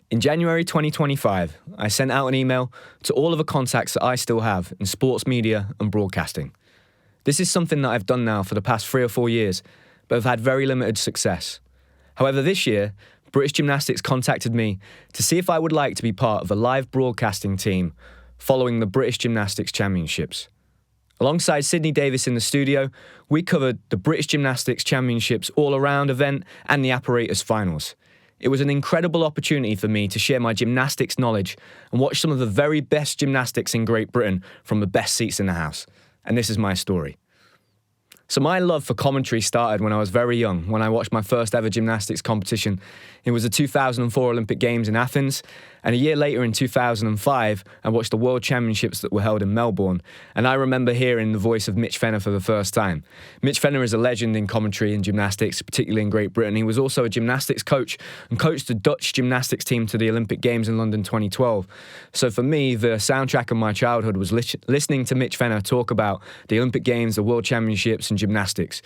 In January 2025, I sent out an email to all of the contacts that I still have in sports media and broadcasting. This is something that I've done now for the past 3 or 4 years, but have had very limited success. However, this year, British Gymnastics contacted me to see if I would like to be part of a live broadcasting team following the British Gymnastics Championships. Alongside Sydney Davis in the studio, we covered the British Gymnastics Championships all-around event and the apparatus finals. It was an incredible opportunity for me to share my gymnastics knowledge and watch some of the very best gymnastics in Great Britain from the best seats in the house. And this is my story. So my love for commentary started when I was very young, when I watched my first ever gymnastics competition. It was the 2004 Olympic Games in Athens, and a year later in 2005, I watched the World Championships that were held in Melbourne, and I remember hearing the voice of Mitch Fenner for the first time. Mitch Fenner is a legend in commentary and gymnastics, particularly in Great Britain. He was also a gymnastics coach and coached the Dutch gymnastics team to the Olympic Games in London 2012. So for me, the soundtrack of my childhood was listening to Mitch Fenner talk about the Olympic Games, the World Championships and gymnastics.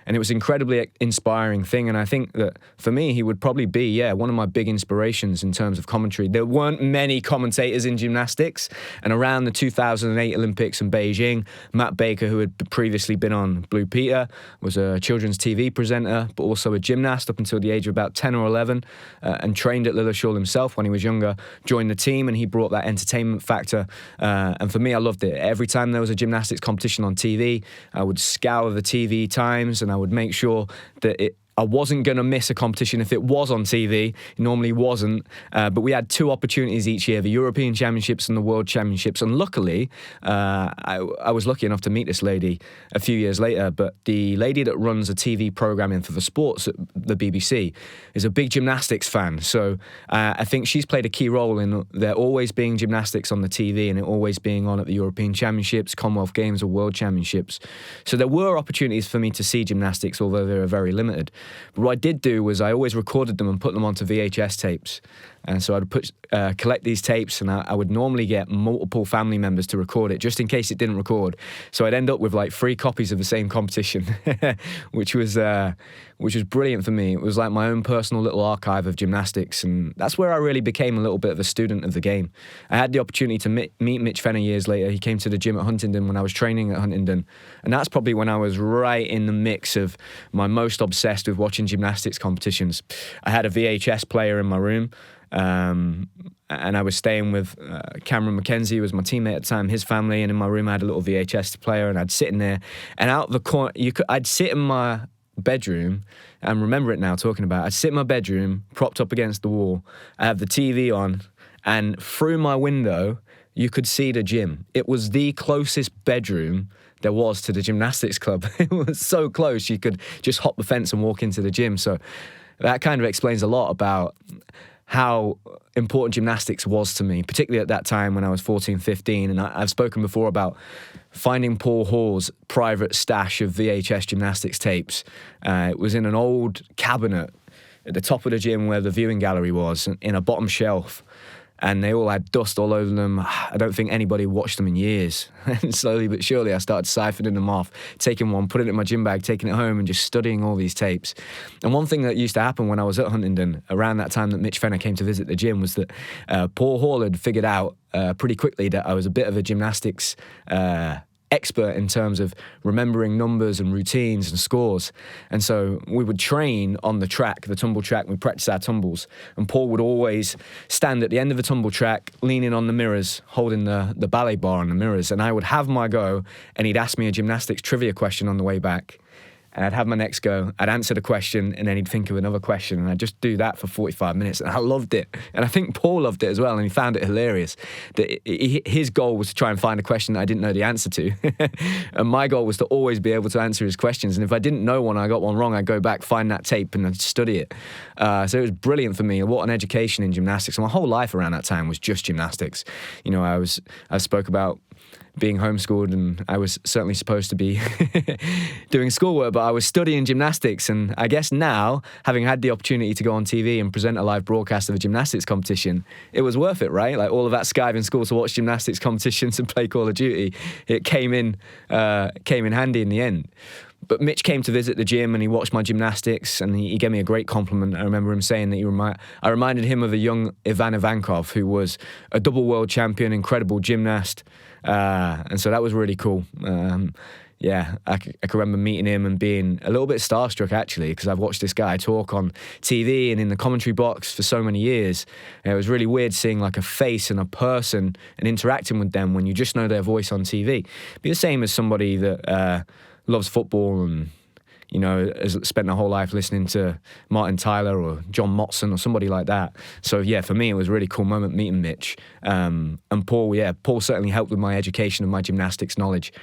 And it was an incredibly inspiring thing. And I think that for me, he would probably be, one of my big inspirations in terms of commentary. There weren't many commentators in gymnastics. And around the 2008 Olympics in Beijing, Matt Baker, who had previously been on Blue Peter, was a children's TV presenter, but also a gymnast up until the age of about 10 or 11, and trained at Lilleshall himself when he was younger, joined the team, and he brought that entertainment factor. And for me, I loved it. Every time there was a gymnastics competition on TV, I would scour the TV times and I would make sure that I wasn't going to miss a competition if it was on TV. It normally wasn't. But we had 2 opportunities each year, the European Championships and the World Championships. And luckily, I was lucky enough to meet this lady a few years later. But the lady that runs a TV programming for the sports at the BBC is a big gymnastics fan. So I think she's played a key role in there always being gymnastics on the TV and it always being on at the European Championships, Commonwealth Games or World Championships. So there were opportunities for me to see gymnastics, although they were very limited. But what I did do was I always recorded them and put them onto VHS tapes. And so I'd collect these tapes and I would normally get multiple family members to record it just in case it didn't record. So I'd end up with like 3 copies of the same competition, which was brilliant for me. It was like my own personal little archive of gymnastics, and that's where I really became a little bit of a student of the game. I had the opportunity to meet Mitch Fenner years later. He came to the gym at Huntingdon when I was training at Huntingdon, and that's probably when I was right in the mix of my most obsessed with watching gymnastics competitions. I had a VHS player in my room. And I was staying with Cameron McKenzie, who was my teammate at the time, his family, and in my room I had a little VHS player, and I'd sit in there, and out the corner, I'd sit in my bedroom, and remember it now talking about it, I'd sit in my bedroom, propped up against the wall, I have the TV on, and through my window, you could see the gym. It was the closest bedroom there was to the gymnastics club. It was so close, you could just hop the fence and walk into the gym. So that kind of explains a lot about how important gymnastics was to me, particularly at that time when I was 14, 15. And I've spoken before about finding Paul Hall's private stash of VHS gymnastics tapes. It was in an old cabinet at the top of the gym where the viewing gallery was, in a bottom shelf. And they all had dust all over them. I don't think anybody watched them in years. And slowly but surely I started siphoning them off, taking one, putting it in my gym bag, taking it home and just studying all these tapes. And one thing that used to happen when I was at Huntingdon, around that time that Mitch Fenner came to visit the gym, was that Paul Hall had figured out pretty quickly that I was a bit of a gymnastics expert in terms of remembering numbers and routines and scores. And so we would train on the track, the tumble track, and we'd practice our tumbles. And Paul would always stand at the end of the tumble track, leaning on the mirrors, holding the ballet bar on the mirrors. And I would have my go, and he'd ask me a gymnastics trivia question on the way back. And I'd have my next go, I'd answer the question, and then he'd think of another question, and I'd just do that for 45 minutes, and I loved it. And I think Paul loved it as well, and he found it hilarious. That his goal was to try and find a question that I didn't know the answer to. And my goal was to always be able to answer his questions, and if I didn't know one, I got one wrong, I'd go back, find that tape, and I'd study it. So it was brilliant for me. What an education in gymnastics. And my whole life around that time was just gymnastics. You know, I spoke about being homeschooled, and I was certainly supposed to be doing schoolwork, but I was studying gymnastics. And I guess now, having had the opportunity to go on TV and present a live broadcast of a gymnastics competition, it was worth it, right? Like all of that skiving school to watch gymnastics competitions and play Call of Duty, it came in handy in the end. But Mitch came to visit the gym and he watched my gymnastics and he gave me a great compliment. I remember him saying that I reminded him of a young Ivan Ivankov, who was a double world champion, incredible gymnast. And so that was really cool. I can remember meeting him and being a little bit starstruck, actually, because I've watched this guy talk on TV and in the commentary box for so many years. And it was really weird seeing like a face and a person and interacting with them when you just know their voice on TV. Be the same as somebody that loves football and, you know, has spent their whole life listening to Martin Tyler or John Motson or somebody like that. So, yeah, for me, it was a really cool moment meeting Mitch. And Paul certainly helped with my education and my gymnastics knowledge.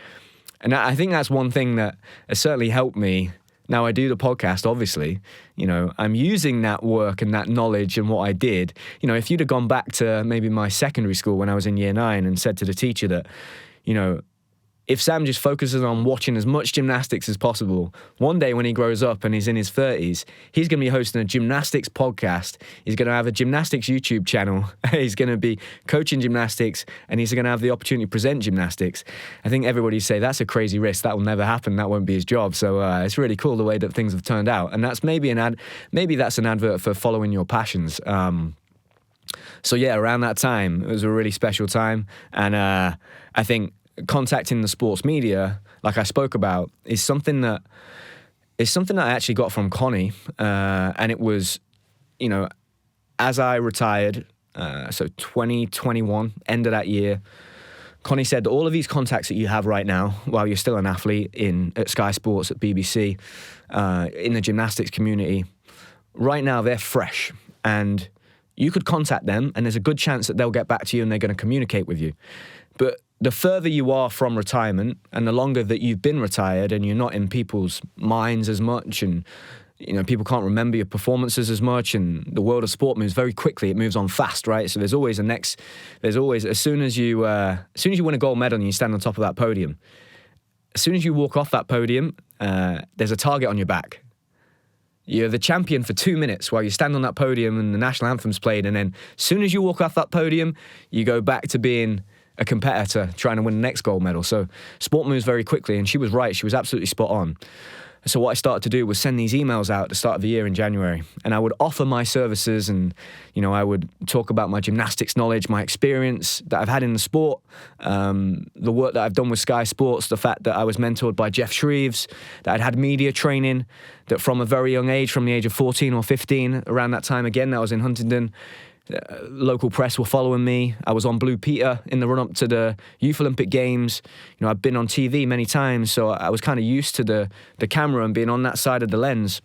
And I think that's one thing that has certainly helped me. Now I do the podcast, obviously, you know, I'm using that work and that knowledge and what I did. You know, if you'd have gone back to maybe my secondary school when I was in year 9 and said to the teacher that, you know, if Sam just focuses on watching as much gymnastics as possible, one day when he grows up and he's in his 30s, he's going to be hosting a gymnastics podcast. He's going to have a gymnastics YouTube channel. He's going to be coaching gymnastics and he's going to have the opportunity to present gymnastics. I think everybody say that's a crazy risk. That will never happen. That won't be his job. So it's really cool the way that things have turned out. And that's maybe that's an advert for following your passions. So yeah, around that time, it was a really special time. And I think contacting the sports media, like I spoke about, is something that I actually got from Connie, and it was, you know, as I retired, so 2021, end of that year, Connie said, all of these contacts that you have right now, while you're still an athlete at Sky Sports, at BBC, in the gymnastics community, right now they're fresh, and you could contact them, and there's a good chance that they'll get back to you and they're going to communicate with you. But the further you are from retirement and the longer that you've been retired and you're not in people's minds as much and, you know, people can't remember your performances as much and the world of sport moves very quickly. It moves on fast, right? So there's always as soon as you win a gold medal and you stand on top of that podium, as soon as you walk off that podium, there's a target on your back. You're the champion for 2 minutes while you stand on that podium and the national anthem's played. And then as soon as you walk off that podium, you go back to being a competitor trying to win the next gold medal. So sport moves very quickly, and she was right. She was absolutely spot on. So what I started to do was send these emails out at the start of the year in January, and I would offer my services, and, you know, I would talk about my gymnastics knowledge, my experience that I've had in the sport, the work that I've done with Sky Sports, the fact that I was mentored by Jeff Shreves, that I'd had media training, that from a very young age, from the age of 14 or 15, around that time again, that was in Huntingdon, local press were following me. I was on Blue Peter in the run-up to the Youth Olympic Games. You know, I've been on TV many times, so I was kind of used to the camera and being on that side of the lens.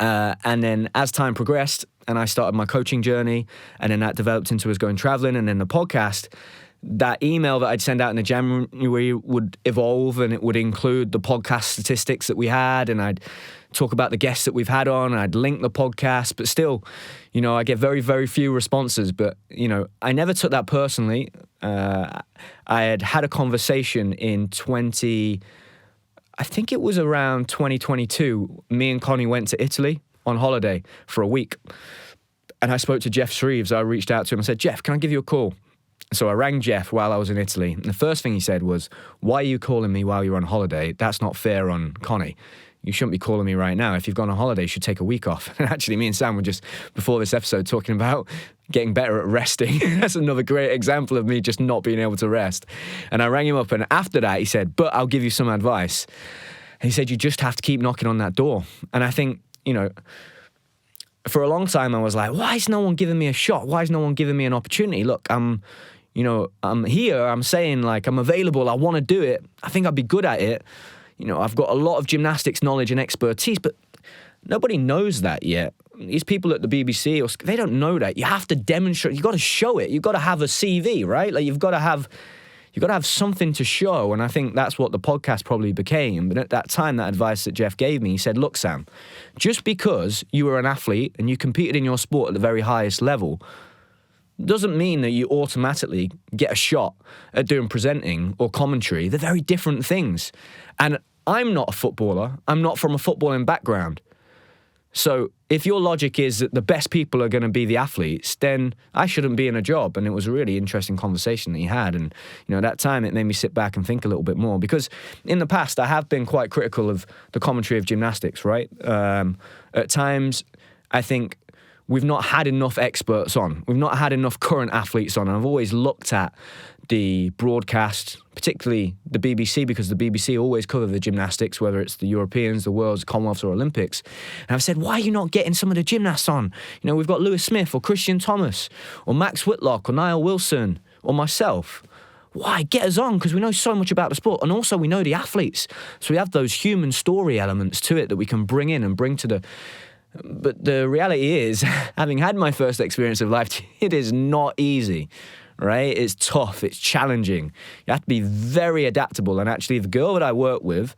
And then as time progressed and I started my coaching journey, and then that developed into us going traveling, and then the podcast, that email that I'd send out in the January would evolve, and it would include the podcast statistics that we had, and I'd talk about the guests that we've had on, and I'd link the podcast, but still, you know, I get very, very few responses. But, you know, I never took that personally. I had a conversation in I think it was around 2022. Me and Connie went to Italy on holiday for a week, and I spoke to Jeff Shreves. I reached out to him and said, Jeff, can I give you a call? So I rang Jeff while I was in Italy, and the first thing he said was, why are you calling me while you're on holiday? That's not fair on Connie. You shouldn't be calling me right now. If you've gone on holiday, you should take a week off. And actually, me and Sam were just, before this episode, talking about getting better at resting. That's another great example of me just not being able to rest. And I rang him up, and after that, he said, but I'll give you some advice. And he said, you just have to keep knocking on that door. And I think, you know, for a long time, I was like, why is no one giving me a shot? Why is no one giving me an opportunity? Look, I'm here, I'm saying, like, I'm available, I want to do it, I think I'd be good at it. You know, I've got a lot of gymnastics knowledge and expertise, but nobody knows that yet. These people at the BBC, they don't know that. You have to demonstrate, you've got to show it, you've got to have a CV, right? Like, you've got to have something to show, and I think that's what the podcast probably became. But at that time, that advice that Jeff gave me, he said, look, Sam, just because you were an athlete and you competed in your sport at the very highest level doesn't mean that you automatically get a shot at doing presenting or commentary. They're very different things. And I'm not a footballer. I'm not from a footballing background. So if your logic is that the best people are going to be the athletes, then I shouldn't be in a job. And it was a really interesting conversation that he had. And, at that time, it made me sit back and think a little bit more. Because in the past, I have been quite critical of the commentary of gymnastics, right? At times, I think we've not had enough experts on. We've not had enough current athletes on. And I've always looked at the broadcast, particularly the BBC, because the BBC always cover the gymnastics, whether it's the Europeans, the Worlds, Commonwealths or Olympics. And I've said, why are you not getting some of the gymnasts on? We've got Lewis Smith or Christian Thomas or Max Whitlock or Niall Wilson or myself. Why? Get us on, because we know so much about the sport, and also we know the athletes. So we have those human story elements to it that we can bring in and bring to the... But the reality is, having had my first experience of life, it is not easy, right? It's tough, it's challenging. You have to be very adaptable. And actually, the girl that I worked with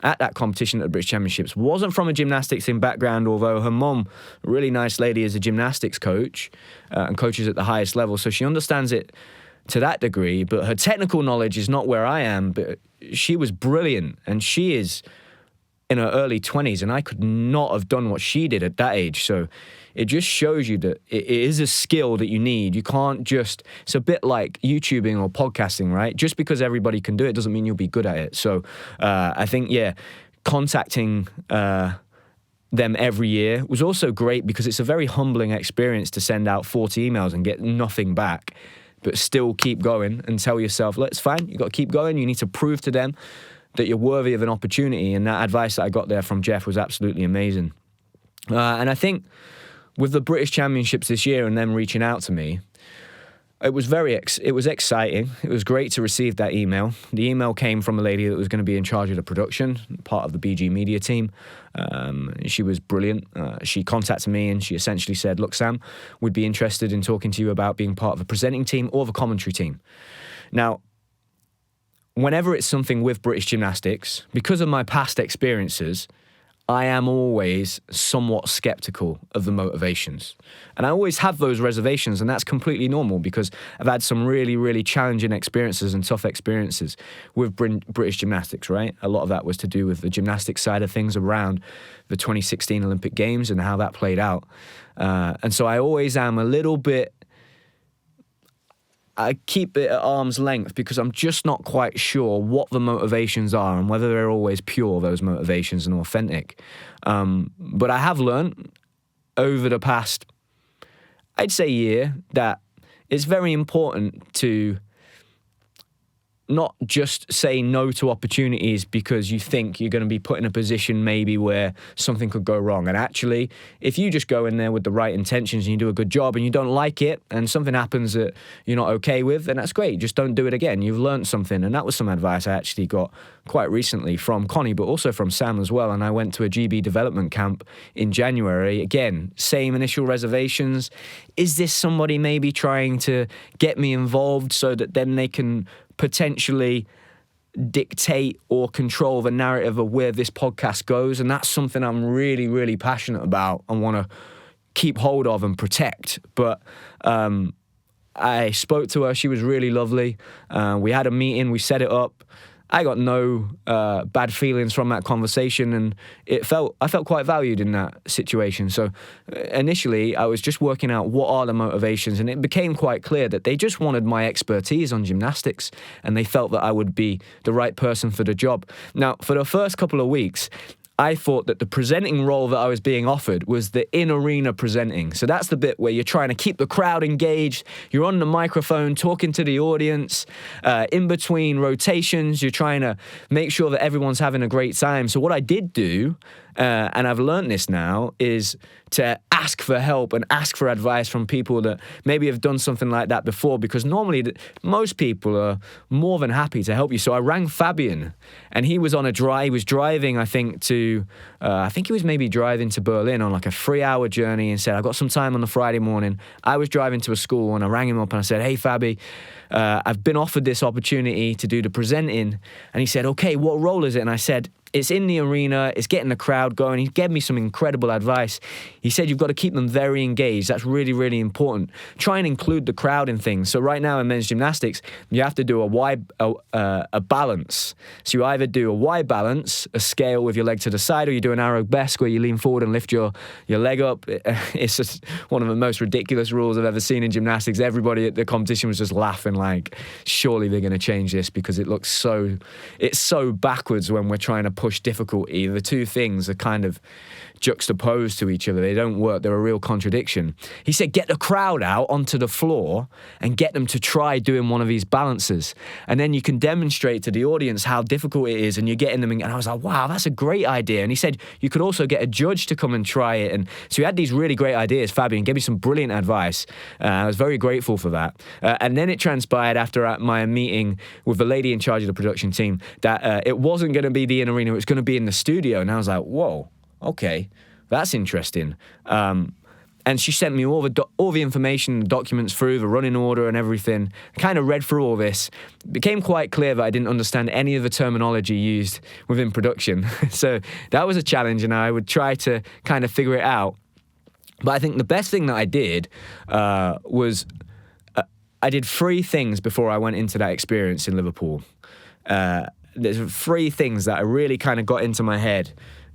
at that competition at the British Championships wasn't from a gymnastics background, although her mum, a really nice lady, is a gymnastics coach and coaches at the highest level. So she understands it to that degree, but her technical knowledge is not where I am. But she was brilliant, and she is in her early 20s, and I could not have done what she did at that age. So it just shows you that it is a skill that you need. You can't just, it's a bit like YouTubing or podcasting, right? Just because everybody can do it doesn't mean you'll be good at it. So I think, contacting them every year was also great, because it's a very humbling experience to send out 40 emails and get nothing back, but still keep going and tell yourself, look, it's fine, you've got to keep going. You need to prove to them that you're worthy of an opportunity. And that advice that I got there from Jeff was absolutely amazing. And I think with the British Championships this year and them reaching out to me, it was exciting. It was great to receive that email. The email came from a lady that was going to be in charge of the production, part of the BG Media team. She was brilliant. She contacted me and she essentially said, look, Sam, we'd be interested in talking to you about being part of the presenting team or the commentary team. Now, whenever it's something with British gymnastics, because of my past experiences, I am always somewhat skeptical of the motivations. And I always have those reservations, and that's completely normal, because I've had some really, really challenging experiences and tough experiences with British gymnastics, right? A lot of that was to do with the gymnastics side of things around the 2016 Olympic Games and how that played out. And so I always am a little bit, I keep it at arm's length, because I'm just not quite sure what the motivations are and whether they're always pure, those motivations, and authentic. But I have learned over the past, I'd say, year, that it's very important to not just say no to opportunities because you think you're going to be put in a position maybe where something could go wrong. And actually, if you just go in there with the right intentions and you do a good job and you don't like it and something happens that you're not okay with, then that's great. Just don't do it again. You've learned something. And that was some advice I actually got quite recently from Connie, but also from Sam as well. And I went to a GB development camp in January. Again, same initial reservations. Is this somebody maybe trying to get me involved so that then they can potentially dictate or control the narrative of where this podcast goes? And that's something I'm really, really passionate about and want to keep hold of and protect. But I spoke to her. She was really lovely. We had a meeting. We set it up. I got no bad feelings from that conversation, and I felt quite valued in that situation. So initially, I was just working out what are the motivations, and it became quite clear that they just wanted my expertise on gymnastics, and they felt that I would be the right person for the job. Now, for the first couple of weeks, I thought that the presenting role that I was being offered was the in-arena presenting. So that's the bit where you're trying to keep the crowd engaged. You're on the microphone talking to the audience. In between rotations, you're trying to make sure that everyone's having a great time. So what I did do, and I've learned this now, is to ask for help and ask for advice from people that maybe have done something like that before, because normally most people are more than happy to help you. So I rang Fabian, and he was he was driving, I think, he was maybe driving to Berlin on like a 3-hour journey, and said, I've got some time on the Friday morning. I was driving to a school, and I rang him up and I said, hey, Fabi, I've been offered this opportunity to do the presenting. And he said, okay, what role is it? And I said, It's in the arena, it's getting the crowd going. He gave me some incredible advice. He said you've got to keep them very engaged. That's really, really important. Try and include the crowd in things. So right now in men's gymnastics, you have to do a balance. So you either do a Y balance, a scale with your leg to the side, or you do an arabesque where you lean forward and lift your leg up. It's just one of the most ridiculous rules I've ever seen in gymnastics. Everybody at the competition was just laughing like, surely they're going to change this because it's so backwards when we're trying to push difficulty. The two things are kind of juxtaposed to each other. They don't work. They're a real contradiction. He said, get the crowd out onto the floor and get them to try doing one of these balances. And then you can demonstrate to the audience how difficult it is and you're getting them in. And I was like, wow, that's a great idea. And he said, you could also get a judge to come and try it. And so he had these really great ideas. Fabian gave me some brilliant advice. I was very grateful for that. And then it transpired after my meeting with the lady in charge of the production team that it wasn't going to be the in arena, it was going to be in the studio. And I was like, whoa, okay, that's interesting. And she sent me all the information, the documents through, the running order and everything. I kind of read through all this. It became quite clear that I didn't understand any of the terminology used within production. So that was a challenge, and I would try to kind of figure it out. But I think the best thing that I did was I did 3 things before I went into that experience in Liverpool. There's 3 things that I really kind of got into my head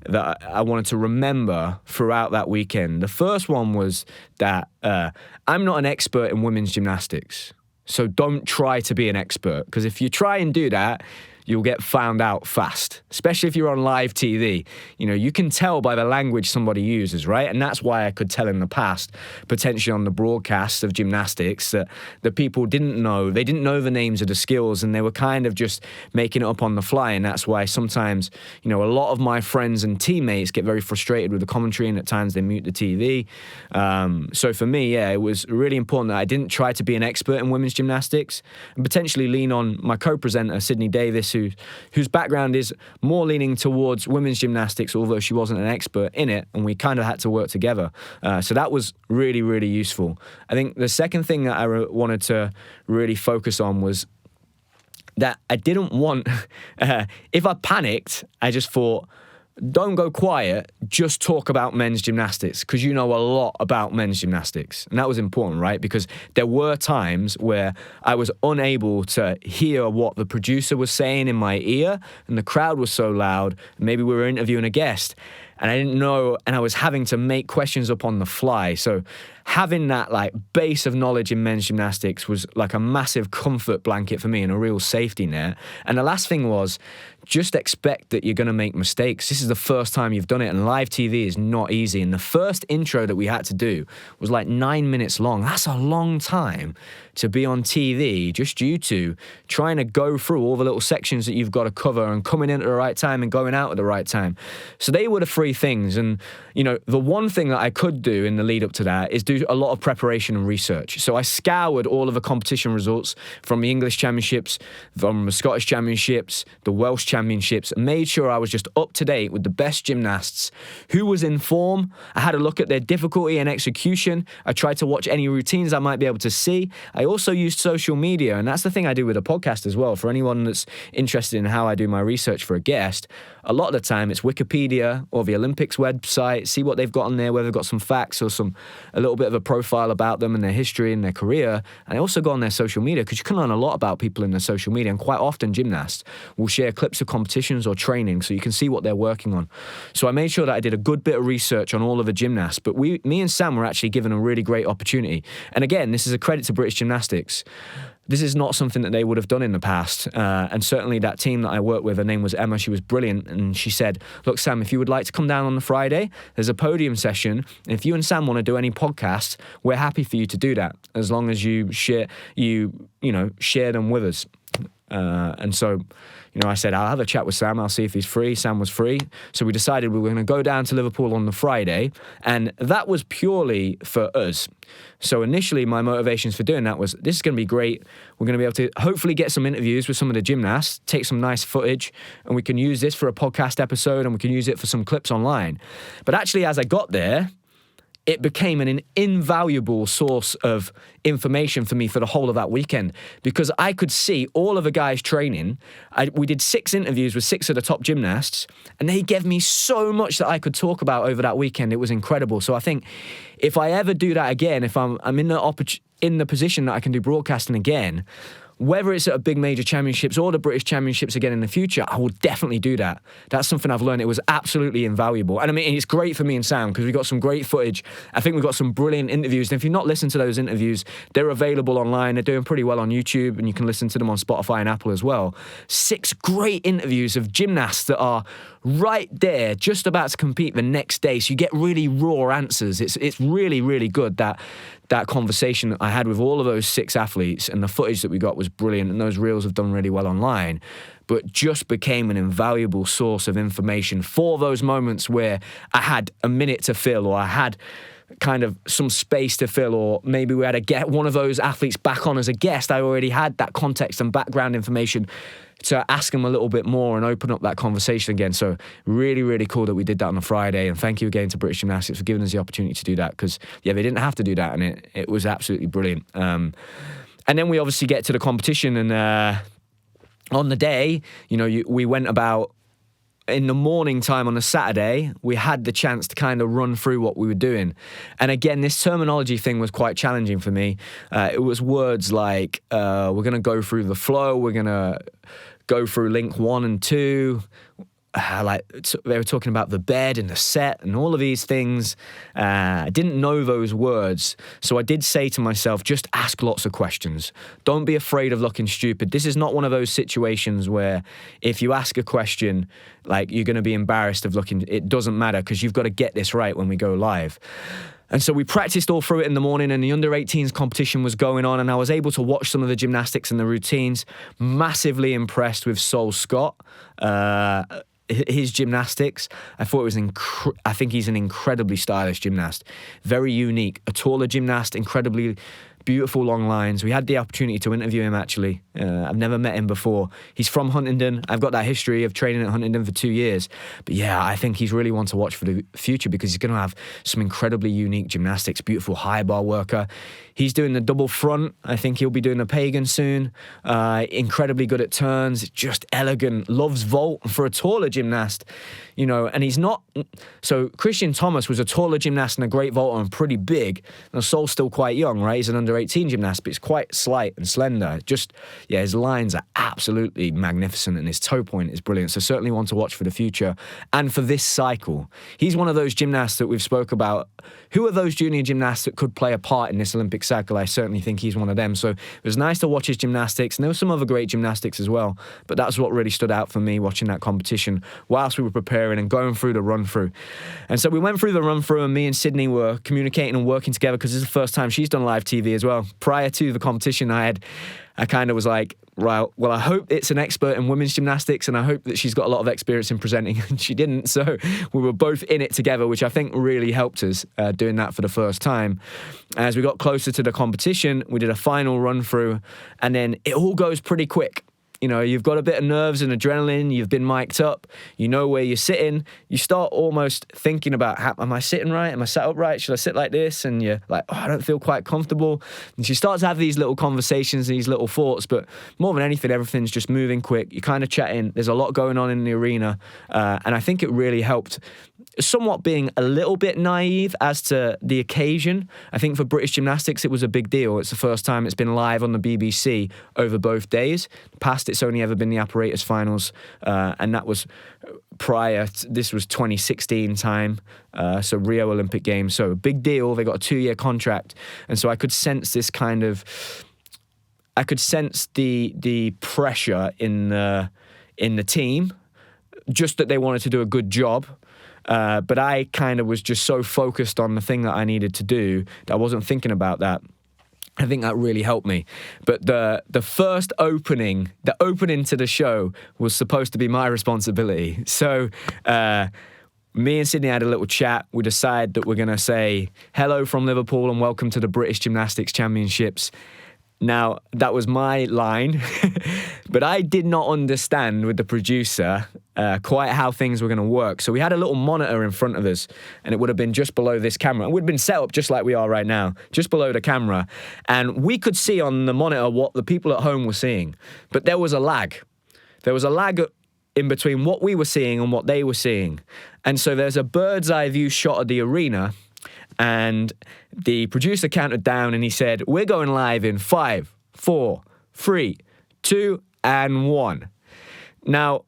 that I wanted to remember throughout that weekend. The first one was that I'm not an expert in women's gymnastics, so don't try to be an expert, because if you try and do that, you'll get found out fast, especially if you're on live TV. You know, you can tell by the language somebody uses, right? And that's why I could tell in the past, potentially on the broadcasts of gymnastics, that the people didn't know the names of the skills, and they were kind of just making it up on the fly. And that's why sometimes, you know, a lot of my friends and teammates get very frustrated with the commentary, and at times they mute the TV. So for me, yeah, it was really important that I didn't try to be an expert in women's gymnastics, and potentially lean on my co-presenter, Sydney Davis, whose background is more leaning towards women's gymnastics, although she wasn't an expert in it, and we kind of had to work together. So that was really, really useful. I think the second thing that I wanted to really focus on was that I didn't want, if I panicked, I just thought, don't go quiet, just talk about men's gymnastics, because you know a lot about men's gymnastics. And that was important, right? Because there were times where I was unable to hear what the producer was saying in my ear, and the crowd was so loud. Maybe we were interviewing a guest, and I didn't know, and I was having to make questions up on the fly. So having that like base of knowledge in men's gymnastics was like a massive comfort blanket for me and a real safety net. And the last thing was, just expect that you're going to make mistakes. This is the first time you've done it, and live TV is not easy. And the first intro that we had to do was like 9 minutes long. That's a long time to be on TV, just due to trying to go through all the little sections that you've got to cover and coming in at the right time and going out at the right time. So they were the 3 things. And, you know, the one thing that I could do in the lead up to that is do a lot of preparation and research. So I scoured all of the competition results from the English Championships, from the Scottish Championships, the Welsh Championships, and made sure I was just up to date with the best gymnasts, who was in form. I had a look at their difficulty and execution. I tried to watch any routines I might be able to see. I also used social media, and that's the thing I do with a podcast as well. For anyone that's interested in how I do my research for a guest, a lot of the time it's Wikipedia or the Olympics website, see what they've got on there, whether they've got some facts or a little bit of a profile about them and their history and their career. And I also go on their social media, because you can learn a lot about people in their social media, and quite often gymnasts will share clips of competitions or training, so you can see what they're working on. So I made sure that I did a good bit of research on all of the gymnasts, but me and Sam were actually given a really great opportunity. And again, this is a credit to British Gymnastics. This is not something that they would have done in the past. And certainly that team that I worked with, her name was Emma, she was brilliant. And she said, look, Sam, if you would like to come down on the Friday, there's a podium session. And if you and Sam want to do any podcasts, we're happy for you to do that, as long as you share them with us. And so, you know, I said, I'll have a chat with Sam. I'll see if he's free. Sam was free. So we decided we were going to go down to Liverpool on the Friday. And that was purely for us. So initially, my motivations for doing that was, this is going to be great. We're going to be able to hopefully get some interviews with some of the gymnasts, take some nice footage, and we can use this for a podcast episode, and we can use it for some clips online. But actually, as I got there, it became an invaluable source of information for me for the whole of that weekend, because I could see all of the guys training. We did 6 interviews with 6 of the top gymnasts, and they gave me so much that I could talk about over that weekend. It was incredible. So I think if I ever do that again, if I'm in the position that I can do broadcasting again, whether it's at a big major championships or the British Championships again in the future, I will definitely do that. That's something I've learned. It was absolutely invaluable. And I mean, it's great for me and Sam because we've got some great footage. I think we've got some brilliant interviews. And if you've not listened to those interviews, they're available online. They're doing pretty well on YouTube, and you can listen to them on Spotify and Apple as well. 6 great interviews of gymnasts that are right there, just about to compete the next day. So you get really raw answers. It's really, really good, that conversation that I had with all of those 6 athletes, and the footage that we got was brilliant, and those reels have done really well online, but just became an invaluable source of information for those moments where I had a minute to fill, or I had kind of some space to fill, or maybe we had to get one of those athletes back on as a guest. I already had that context and background information to ask them a little bit more and open up that conversation again. So really, really cool that we did that on a Friday. And thank you again to British Gymnastics for giving us the opportunity to do that, because, yeah, they didn't have to do that, and it was absolutely brilliant. And then we obviously get to the competition, and on the day, we went about, in the morning time on a Saturday, we had the chance to kind of run through what we were doing. And again, this terminology thing was quite challenging for me. It was words like, we're going to go through the flow, we're going to go through link 1 and 2. They were talking about the bed and the set and all of these things. I didn't know those words. So I did say to myself, just ask lots of questions. Don't be afraid of looking stupid. This is not one of those situations where if you ask a question, like, you're going to be embarrassed of looking. It doesn't matter, because you've got to get this right when we go live. And so we practiced all through it in the morning, and the under-18s competition was going on, and I was able to watch some of the gymnastics and the routines. Massively impressed with Sol Scott. His gymnastics, I thought it was I think he's an incredibly stylish gymnast, very unique, a taller gymnast, incredibly beautiful long lines. We had the opportunity to interview him, actually. I've never met him before. He's from Huntingdon. I've got that history of training at Huntingdon for 2 years. But yeah, I think he's really one to watch for the future, because he's going to have some incredibly unique gymnastics, beautiful high bar worker. He's doing the double front. I think he'll be doing a pagan soon. Incredibly good at turns, just elegant, loves vault for a taller gymnast, and he's not. So Christian Thomas was a taller gymnast and a great vaulter and pretty big. Now Sol's still quite young, right? He's an under-18 gymnast, but he's quite slight and slender. His lines are absolutely magnificent, and his toe point is brilliant. So certainly one to watch for the future and for this cycle. He's one of those gymnasts that we've spoke about. Who are those junior gymnasts that could play a part in this Olympic cycle? I certainly think he's one of them. So it was nice to watch his gymnastics, and there were some other great gymnastics as well. But that's what really stood out for me watching that competition whilst we were preparing and going through the run-through. And so we went through the run-through, and me and Sydney were communicating and working together, because this is the first time she's done live TV as well. Prior to the competition, I kind of was like, right, well, I hope it's an expert in women's gymnastics, and I hope that she's got a lot of experience in presenting, and she didn't. So we were both in it together, which I think really helped us doing that for the first time. As we got closer to the competition, we did a final run through, and then it all goes pretty quick. You've got a bit of nerves and adrenaline, you've been mic'd up, you know where you're sitting, you start almost thinking about, am I sitting right? Am I sat up right? Should I sit like this? And you're like, I don't feel quite comfortable. And you start to have these little conversations and these little thoughts, but more than anything, everything's just moving quick. You're kind of chatting. There's a lot going on in the arena. And I think it really helped somewhat being a little bit naive as to the occasion. I think for British Gymnastics, it was a big deal. It's the first time it's been live on the BBC over both days. Past, it's only ever been the apparatus finals, and that was prior. This was 2016 time, so Rio Olympic Games. So a big deal. They got a 2-year contract, and so I could sense this kind of. I could sense the pressure in the team, just that they wanted to do a good job. But I kind of was just so focused on the thing that I needed to do that I wasn't thinking about that. I think that really helped me. But the first opening, the opening to the show was supposed to be my responsibility. So me and Sydney had a little chat. We decided that we're going to say hello from Liverpool and welcome to the British Gymnastics Championships. Now, that was my line, but I did not understand with the producer quite how things were going to work. So we had a little monitor in front of us, and it would have been just below this camera. It would have been set up just like we are right now, just below the camera. And we could see on the monitor what the people at home were seeing. But there was a lag. There was a lag in between what we were seeing and what they were seeing. And so there's a bird's eye view shot of the arena, and the producer counted down and he said, "We're going live in 5, 4, 3, 2, and 1. Now,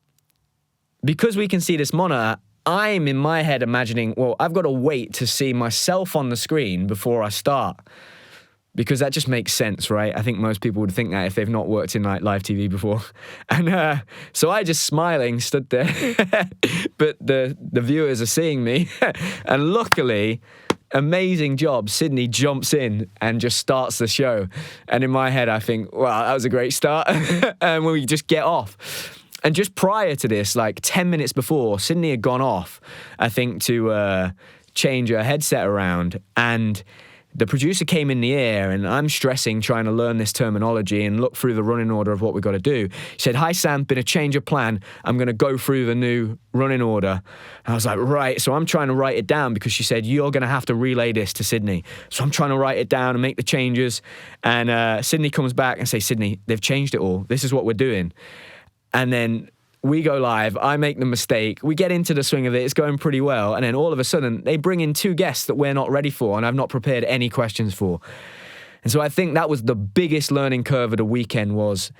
because we can see this monitor, I'm in my head imagining, well, I've got to wait to see myself on the screen before I start. Because that just makes sense, right? I think most people would think that if they've not worked in like live TV before. And so I just smiling stood there. But the viewers are seeing me. And luckily, amazing job, Sydney jumps in and just starts the show. And in my head, I think, wow, that was a great start. And we just get off. And just prior to this, like 10 minutes before, Sydney had gone off, I think, to change her headset around. And the producer came in the air, and I'm stressing, trying to learn this terminology and look through the running order of what we've got to do. He said, "Hi, Sam, been a change of plan. I'm going to go through the new running order." And I was like, right. So I'm trying to write it down because she said, "You're going to have to relay this to Sydney." So I'm trying to write it down and make the changes. And Sydney comes back and says, "Sydney, they've changed it all. This is what we're doing." And then we go live, I make the mistake, we get into the swing of it, it's going pretty well, and then all of a sudden, they bring in 2 guests that we're not ready for, and I've not prepared any questions for. And so I think that was the biggest learning curve of the weekend, was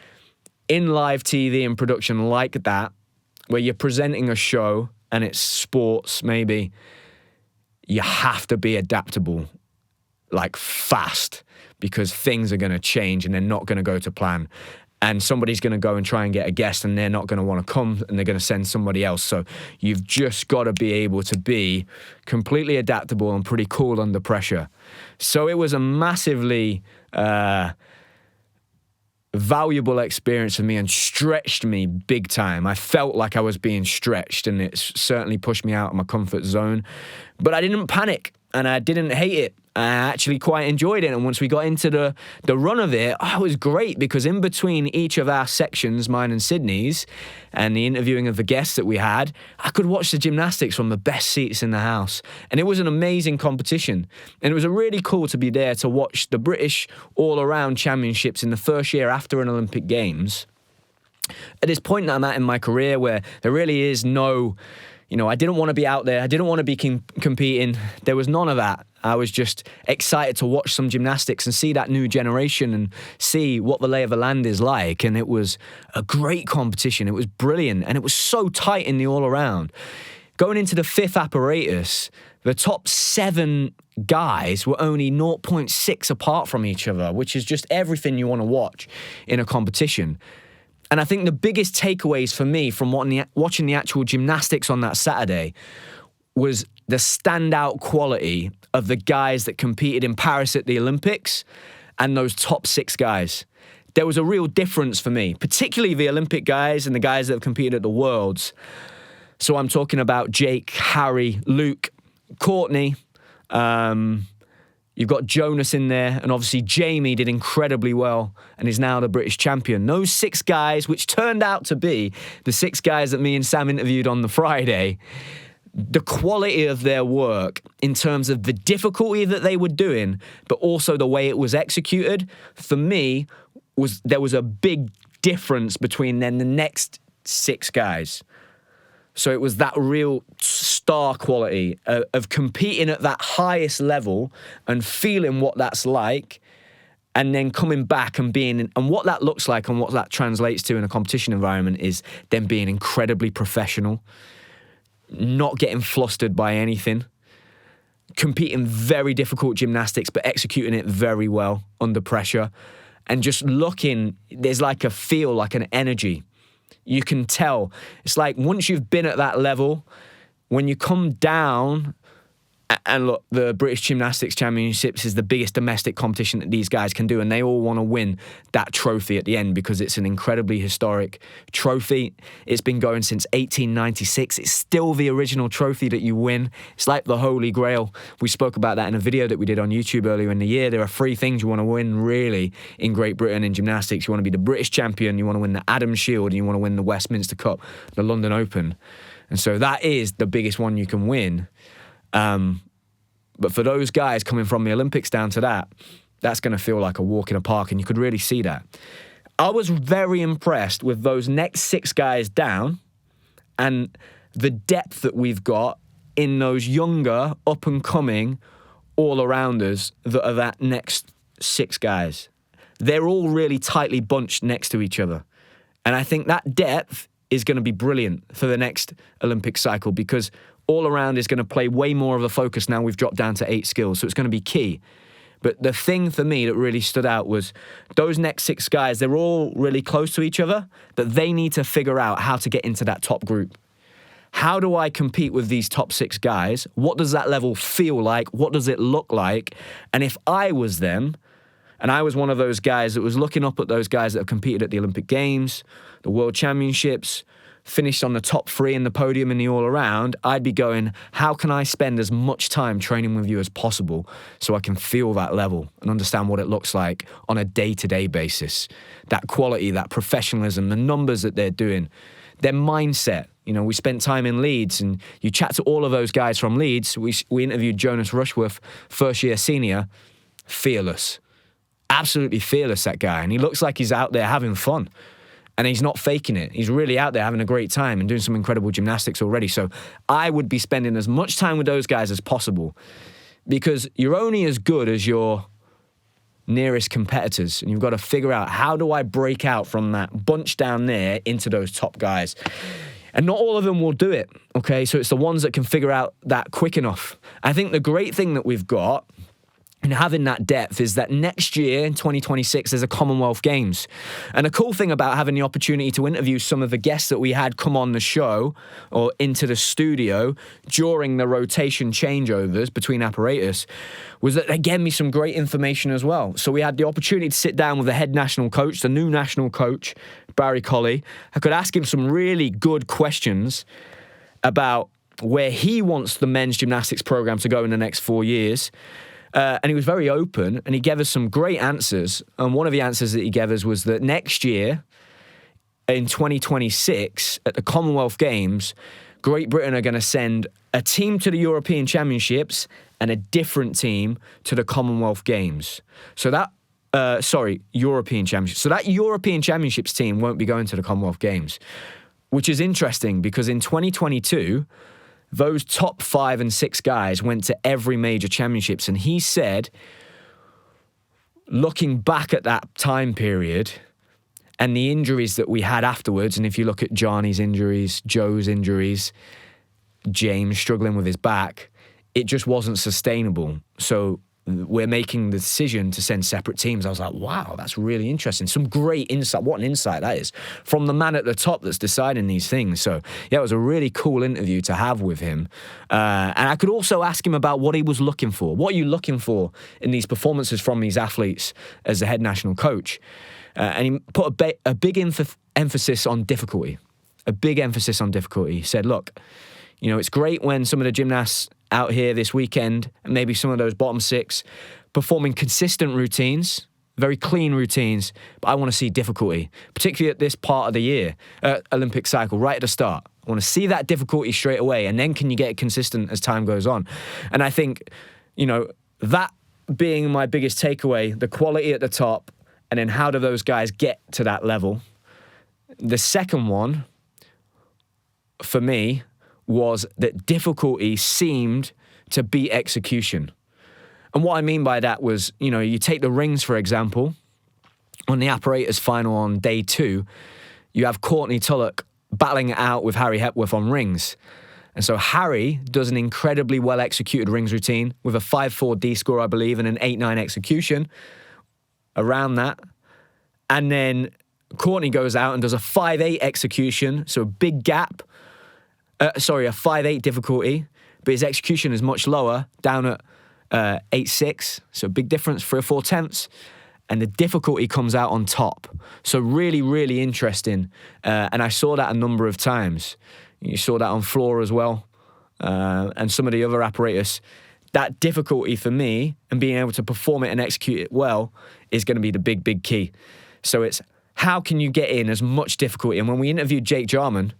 in live TV and production like that, where you're presenting a show, and it's sports maybe, you have to be adaptable, like fast, because things are going to change, and they're not going to go to plan. And somebody's going to go and try and get a guest, and they're not going to want to come, and they're going to send somebody else. So you've just got to be able to be completely adaptable and pretty cool under pressure. So it was a massively valuable experience for me and stretched me big time. I felt like I was being stretched, and it certainly pushed me out of my comfort zone. But I didn't panic, and I didn't hate it. I actually quite enjoyed it. And once we got into the run of it, it was great, because in between each of our sections, mine and Sydney's, and the interviewing of the guests that we had, I could watch the gymnastics from the best seats in the house. And it was an amazing competition. And it was really cool to be there to watch the British all-around championships in the first year after an Olympic Games. At this point that I'm at in my career, where there really is no, I didn't want to be out there. I didn't want to be competing. There was none of that. I was just excited to watch some gymnastics and see that new generation and see what the lay of the land is like. And it was a great competition. It was brilliant. And it was so tight in the all-around. Going into the 5th apparatus, the top 7 guys were only 0.6 apart from each other, which is just everything you want to watch in a competition. And I think the biggest takeaways for me from watching the actual gymnastics on that Saturday was the standout quality of the guys that competed in Paris at the Olympics and those top 6 guys. There was a real difference for me, particularly the Olympic guys and the guys that have competed at the Worlds. So I'm talking about Jake, Harry, Luke, Courtney. You've got Jonas in there, and obviously Jamie did incredibly well and is now the British champion. Those 6 guys, which turned out to be the 6 guys that me and Sam interviewed on the Friday, the quality of their work in terms of the difficulty that they were doing, but also the way it was executed, for me, there was a big difference between then the next 6 guys. So it was that real star quality of competing at that highest level and feeling what that's like, and then coming back and and what that looks like and what that translates to in a competition environment is them being incredibly professional, not getting flustered by anything, competing very difficult gymnastics, but executing it very well under pressure, and just there's like a feel, like an energy. You can tell. It's like once you've been at that level, when you come down And look, the British Gymnastics Championships is the biggest domestic competition that these guys can do, and they all want to win that trophy at the end because it's an incredibly historic trophy. It's been going since 1896. It's still the original trophy that you win. It's like the Holy Grail. We spoke about that in a video that we did on YouTube earlier in the year. There are 3 things you want to win, really, in Great Britain in gymnastics. You want to be the British champion, you want to win the Adams Shield, and you want to win the Westminster Cup, the London Open. And so that is the biggest one you can win. But for those guys coming from the Olympics down to that, that's going to feel like a walk in a park, and you could really see that. I was very impressed with those next 6 guys down and the depth that we've got in those younger, up-and-coming all-arounders that are that next 6 guys. They're all really tightly bunched next to each other. And I think that depth is going to be brilliant for the next Olympic cycle because all around is going to play way more of a focus now we've dropped down to 8 skills, so it's going to be key. But the thing for me that really stood out was those next 6 guys, they're all really close to each other, but they need to figure out how to get into that top group. How do I compete with these top 6 guys? What does that level feel like? What does it look like? And if I was them, and I was one of those guys that was looking up at those guys that have competed at the Olympic Games, the World Championships, finished on the top 3 in the podium in the all-around, I'd be going, how can I spend as much time training with you as possible so I can feel that level and understand what it looks like on a day-to-day basis? That quality, that professionalism, the numbers that they're doing, their mindset. You know, we spent time in Leeds, and you chat to all of those guys from Leeds. We interviewed Jonas Rushworth, first-year senior, fearless. Absolutely fearless, that guy. And he looks like he's out there having fun. And he's not faking it. He's really out there having a great time and doing some incredible gymnastics already. So I would be spending as much time with those guys as possible because you're only as good as your nearest competitors. And you've got to figure out, how do I break out from that bunch down there into those top guys? And not all of them will do it, okay? So it's the ones that can figure out that quick enough. I think the great thing that we've got and having that depth is that next year in 2026 there's a Commonwealth Games. And a cool thing about having the opportunity to interview some of the guests that we had come on the show or into the studio during the rotation changeovers between apparatus was that they gave me some great information as well. So we had the opportunity to sit down with the head national coach, the new national coach, Barry Colley. I could ask him some really good questions about where he wants the men's gymnastics program to go in the next 4 years. And he was very open, and he gave us some great answers. And one of the answers that he gave us was that next year, in 2026, at the Commonwealth Games, Great Britain are going to send a team to the European Championships and a different team to the Commonwealth Games. So that, European Championships. So that European Championships team won't be going to the Commonwealth Games, which is interesting because in 2022... those top 5 and 6 guys went to every major championships. And he said, looking back at that time period and the injuries that we had afterwards, and if you look at Johnny's injuries, Joe's injuries, James struggling with his back, it just wasn't sustainable. So we're making the decision to send separate teams. I was like, wow, that's really interesting. Some great insight. What an insight that is from the man at the top that's deciding these things. So yeah, it was a really cool interview to have with him. And I could also ask him about what he was looking for. What are you looking for in these performances from these athletes as the head national coach? And he put a big emphasis on difficulty. A big emphasis on difficulty. He said, look, you know, it's great when some of the gymnasts out here this weekend, and maybe some of those bottom 6, performing consistent routines, very clean routines, but I want to see difficulty, particularly at this part of the year, Olympic cycle, right at the start. I want to see that difficulty straight away, and then can you get it consistent as time goes on? And I think, you know, that being my biggest takeaway, the quality at the top, and then how do those guys get to that level? The second one, for me, was that difficulty seemed to beat execution. And what I mean by that was, you know, you take the rings, for example, on the apparatus final on day 2, you have Courtney Tulloch battling it out with Harry Hepworth on rings. And so Harry does an incredibly well-executed rings routine with a 5-4 D score, I believe, and an 8-9 execution around that. And then Courtney goes out and does a 5-8 execution, so a big gap, a 5-8 difficulty, but his execution is much lower, down at 8.6, so a big difference, 3 or 4 tenths, and the difficulty comes out on top. So really, really interesting, and I saw that a number of times. You saw that on floor as well, and some of the other apparatus. That difficulty for me and being able to perform it and execute it well is going to be the big, big key. So it's how can you get in as much difficulty? And when we interviewed Jake Jarman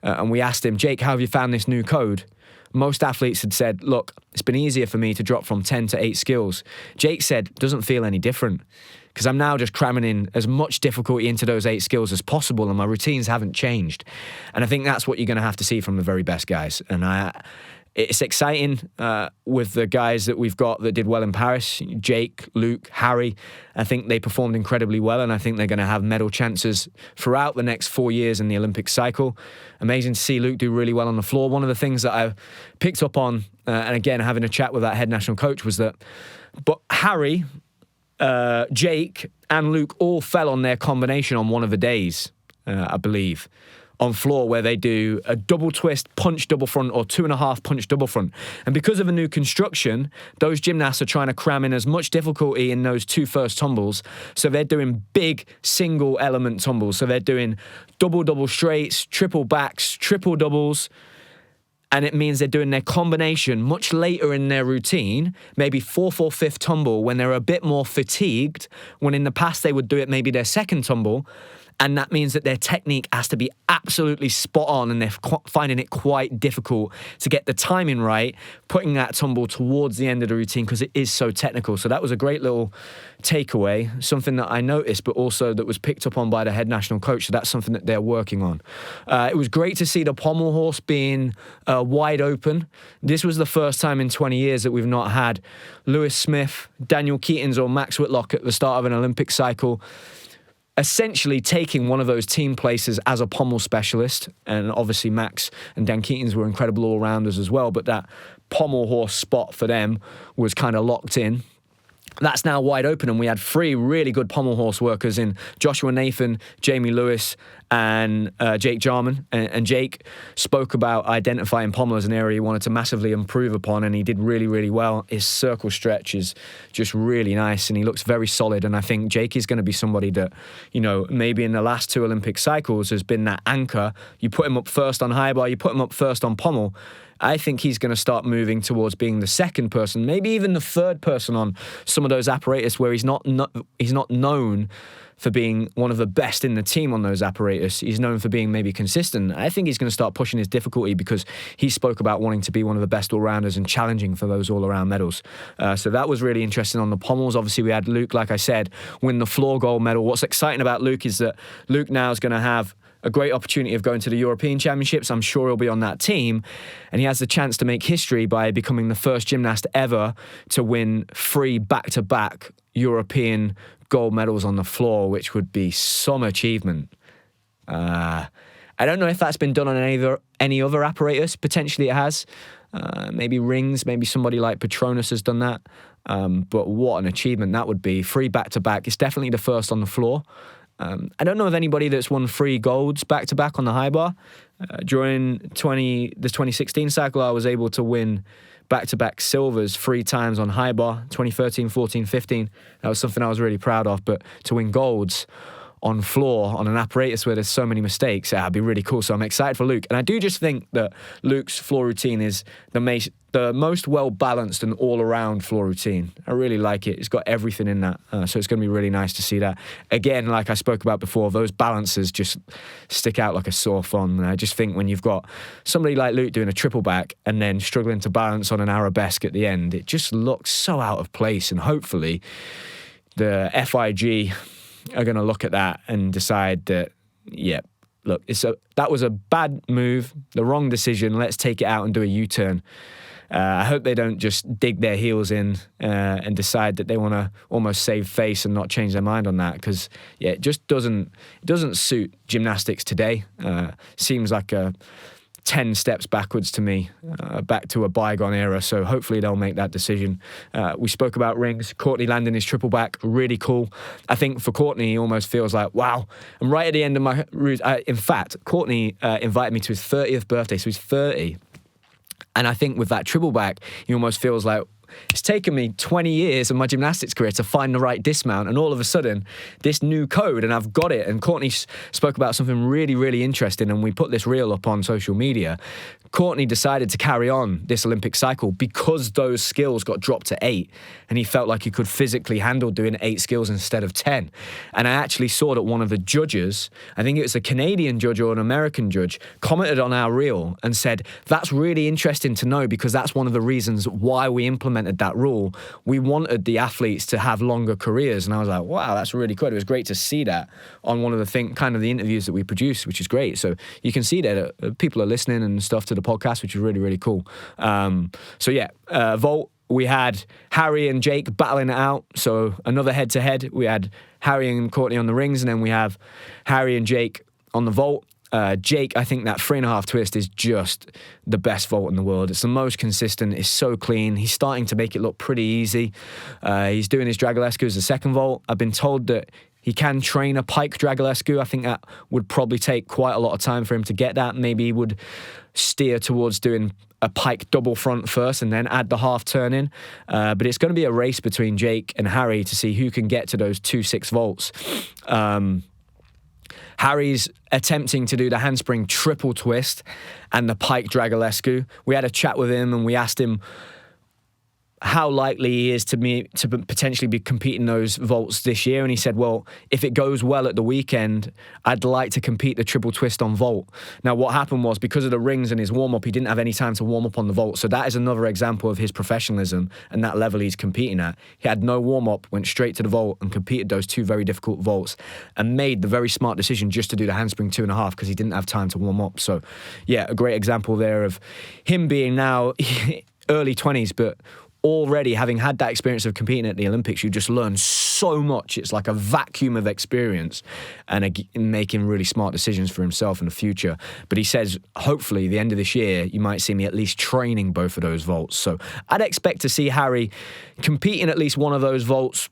and we asked him, Jake, how have you found this new code? Most athletes had said, look, it's been easier for me to drop from 10 to 8 skills. Jake said, doesn't feel any different because I'm now just cramming in as much difficulty into those 8 skills as possible and my routines haven't changed. And I think that's what you're going to have to see from the very best guys. And it's exciting with the guys that we've got that did well in Paris, Jake, Luke, Harry. I think they performed incredibly well, and I think they're going to have medal chances throughout the next 4 years in the Olympic cycle. Amazing to see Luke do really well on the floor. One of the things that I picked up on, and again, having a chat with that head national coach, was that but Harry, Jake, and Luke all fell on their combination on one of the days, I believe, on floor, where they do a double twist punch double front or 2.5 punch double front. And because of a new construction, those gymnasts are trying to cram in as much difficulty in those 2 first tumbles. So they're doing big single element tumbles. So they're doing double straights, triple backs, triple doubles. And it means they're doing their combination much later in their routine, maybe 4th or 5th tumble when they're a bit more fatigued, when in the past they would do it maybe their 2nd tumble. And that means that their technique has to be absolutely spot on, and they're finding it quite difficult to get the timing right, putting that tumble towards the end of the routine because it is so technical. So that was a great little takeaway, something that I noticed, but also that was picked up on by the head national coach. So that's something that they're working on. It was great to see the pommel horse being wide open. This was the first time in 20 years that we've not had Lewis Smith, Daniel Keatons or Max Whitlock at the start of an Olympic cycle essentially taking one of those team places as a pommel specialist. And obviously Max and Dan Keatons were incredible all-rounders as well, but that pommel horse spot for them was kind of locked in. That's now wide open, and we had 3 really good pommel horse workers in Joshua Nathan, Jamie Lewis, and Jake Jarman. And Jake spoke about identifying pommel as an area he wanted to massively improve upon, and he did really, really well. His circle stretch is just really nice, and he looks very solid. And I think Jake is going to be somebody that, you know, maybe in the last 2 Olympic cycles has been that anchor. You put him up first on high bar, you put him up first on pommel. I think he's going to start moving towards being the 2nd person, maybe even the 3rd person on some of those apparatus where he's not known for being one of the best in the team on those apparatus. He's known for being maybe consistent. I think he's going to start pushing his difficulty because he spoke about wanting to be one of the best all-rounders and challenging for those all-around medals. So that was really interesting on the pommels. Obviously, we had Luke, like I said, win the floor gold medal. What's exciting about Luke is that Luke now is going to have a great opportunity of going to the European Championships. I'm sure he'll be on that team. And he has the chance to make history by becoming the first gymnast ever to win 3 back-to-back European gold medals on the floor, which would be some achievement. I don't know if that's been done on any other apparatus. Potentially it has. Maybe rings, maybe somebody like Petronas has done that. But what an achievement that would be. 3 back-to-back. It's definitely the first on the floor. I don't know of anybody that's won 3 golds back-to-back on the high bar. During the 2016 cycle, I was able to win back-to-back silvers 3 times on high bar, 2013, 14, 15. That was something I was really proud of. But to win golds on floor, on an apparatus where there's so many mistakes, that'd be really cool. So I'm excited for Luke. And I do just think that Luke's floor routine is the most well-balanced and all-around floor routine. I really like it. It's got everything in that. So it's going to be really nice to see that. Again, like I spoke about before, those balances just stick out like a sore thumb. And I just think when you've got somebody like Luke doing a triple back and then struggling to balance on an arabesque at the end, it just looks so out of place. And hopefully the FIG are going to look at that and decide that, yeah, look, that was a bad move, the wrong decision. Let's take it out and do a U-turn. I hope they don't just dig their heels in and decide that they want to almost save face and not change their mind on that, because yeah, it just doesn't suit gymnastics today. Seems like 10 steps backwards to me, back to a bygone era. So hopefully they'll make that decision. We spoke about rings. Courtney landing his triple back, really cool. I think for Courtney, he almost feels like, wow, I'm right at the end of my route. In fact, Courtney invited me to his 30th birthday, so he's 30. And I think with that triple back, he almost feels like it's taken me 20 years of my gymnastics career to find the right dismount, and all of a sudden, this new code, and I've got it. And Courtney spoke about something really, really interesting, and we put this reel up on social media. Courtney decided to carry on this Olympic cycle because those skills got dropped to 8, and he felt like he could physically handle doing 8 skills instead of 10. And I actually saw that one of the judges, I think it was a Canadian judge or an American judge, commented on our reel and said, that's really interesting to know because that's one of the reasons why we implemented that rule. We wanted the athletes to have longer careers. And I was like, wow, that's really cool. It was great to see that on one of the interviews that we produced, which is great. So you can see that people are listening and stuff to the podcast, which is really, really cool. Vault, we had Harry and Jake battling it out. So another head-to-head. We had Harry and Courtney on the rings, and then we have Harry and Jake on the vault. Jake, I think that 3.5 twist is just the best vault in the world. It's the most consistent. It's so clean. He's starting to make it look pretty easy. He's doing his Dragolescu as the second vault. I've been told that he can train a pike Dragolescu. I think that would probably take quite a lot of time for him to get that. Maybe he would steer towards doing a pike double front first and then add the half turn in. But it's going to be a race between Jake and Harry to see who can get to those 2-6 vaults. Harry's attempting to do the handspring triple twist and the pike Dragolescu. We had a chat with him and we asked him how likely he is to potentially be competing those vaults this year. And he said, well, if it goes well at the weekend, I'd like to compete the triple twist on vault. Now, what happened was because of the rings and his warm-up, he didn't have any time to warm up on the vault. So that is another example of his professionalism and that level he's competing at. He had no warm-up, went straight to the vault and competed those 2 very difficult vaults and made the very smart decision just to do the handspring 2.5 because he didn't have time to warm up. So, yeah, a great example there of him being now early 20s, but already having had that experience of competing at the Olympics, you just learn so much. It's like a vacuum of experience and making really smart decisions for himself in the future. But he says, hopefully, the end of this year, you might see me at least training both of those vaults. So I'd expect to see Harry competing at least one of those vaults,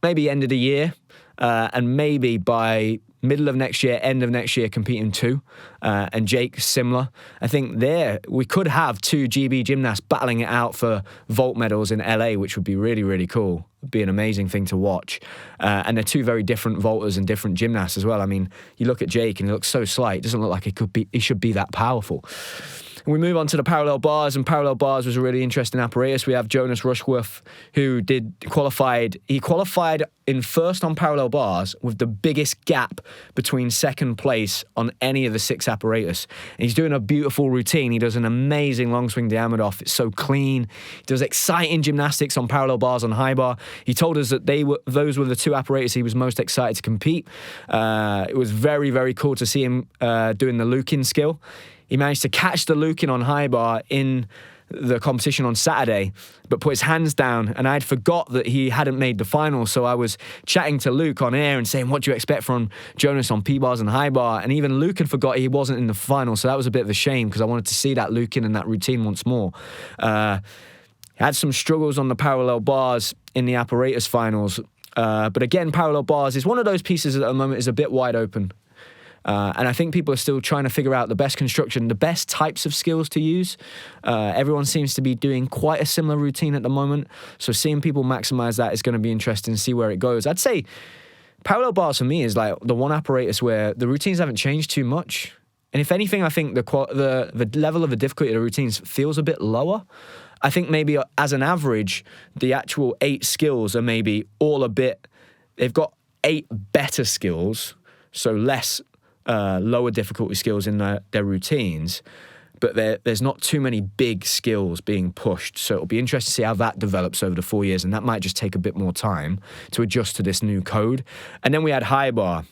maybe end of the year, and maybe by middle of next year, end of next year, competing 2. And Jake, similar. I think there we could have 2 GB gymnasts battling it out for vault medals in LA, which would be really, really cool. It'd be an amazing thing to watch. And they're 2 very different vaulters and different gymnasts as well. I mean, you look at Jake and he looks so slight. It doesn't look like he should be that powerful. And we move on to the parallel bars, and parallel bars was a really interesting apparatus. We have Jonas Rushworth, who qualified in first on parallel bars with the biggest gap between second place on any of the 6 apparatus. And he's doing a beautiful routine. He does an amazing long swing Diamondov. It's so clean. He does exciting gymnastics on parallel bars on high bar. He told us that those were the 2 apparatus he was most excited to compete. It was very, very cool to see him doing the Lukin skill. He managed to catch the Lukin on high bar in the competition on Saturday, but put his hands down, and I'd forgot that he hadn't made the final. So I was chatting to Luke on air and saying, what do you expect from Jonas on P-bars and high bar? And even Luke had forgot he wasn't in the final, so that was a bit of a shame because I wanted to see that Lukin and that routine once more. Had some struggles on the parallel bars in the apparatus finals, but again, parallel bars is one of those pieces that at the moment is a bit wide open. And I think people are still trying to figure out the best construction, the best types of skills to use. Everyone seems to be doing quite a similar routine at the moment. So seeing people maximize that is going to be interesting to see where it goes. I'd say parallel bars for me is like the one apparatus where the routines haven't changed too much. And if anything, I think the level of the difficulty of the routines feels a bit lower. I think maybe as an average, the actual 8 skills are maybe all a bit, they've got 8 better skills, so less lower difficulty skills in their routines, but there's not too many big skills being pushed. So it'll be interesting to see how that develops over the 4 years, and that might just take a bit more time to adjust to this new code. And then we had high bar.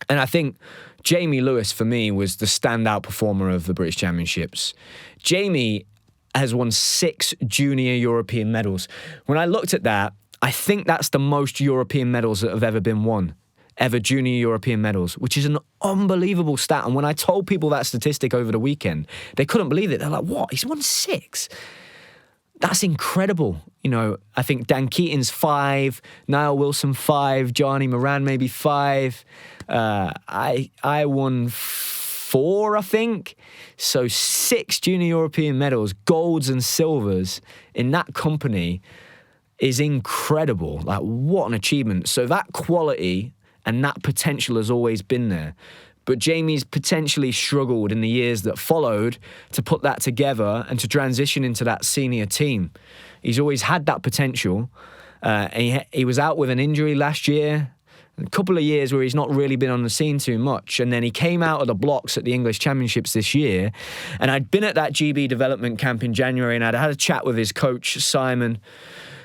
And I think Jamie Lewis, for me, was the standout performer of the British Championships. Jamie has won 6 junior European medals. When I looked at that, I think that's the most European medals that have ever been won. Ever junior European medals, which is an unbelievable stat. And when I told people that statistic over the weekend, they couldn't believe it. They're like, what? He's won 6? That's incredible. You know, I think Dan Keaton's 5, Niall Wilson 5, Johnny Moran maybe 5. I won 4, I think. So 6 junior European medals, golds and silvers in that company is incredible. Like, what an achievement. So that quality and that potential has always been there. But Jamie's potentially struggled in the years that followed to put that together and to transition into that senior team. He's always had that potential. He was out with an injury last year, a couple of years where he's not really been on the scene too much. And then he came out of the blocks at the English Championships this year. And I'd been at that GB development camp in January, and I'd had a chat with his coach, Simon,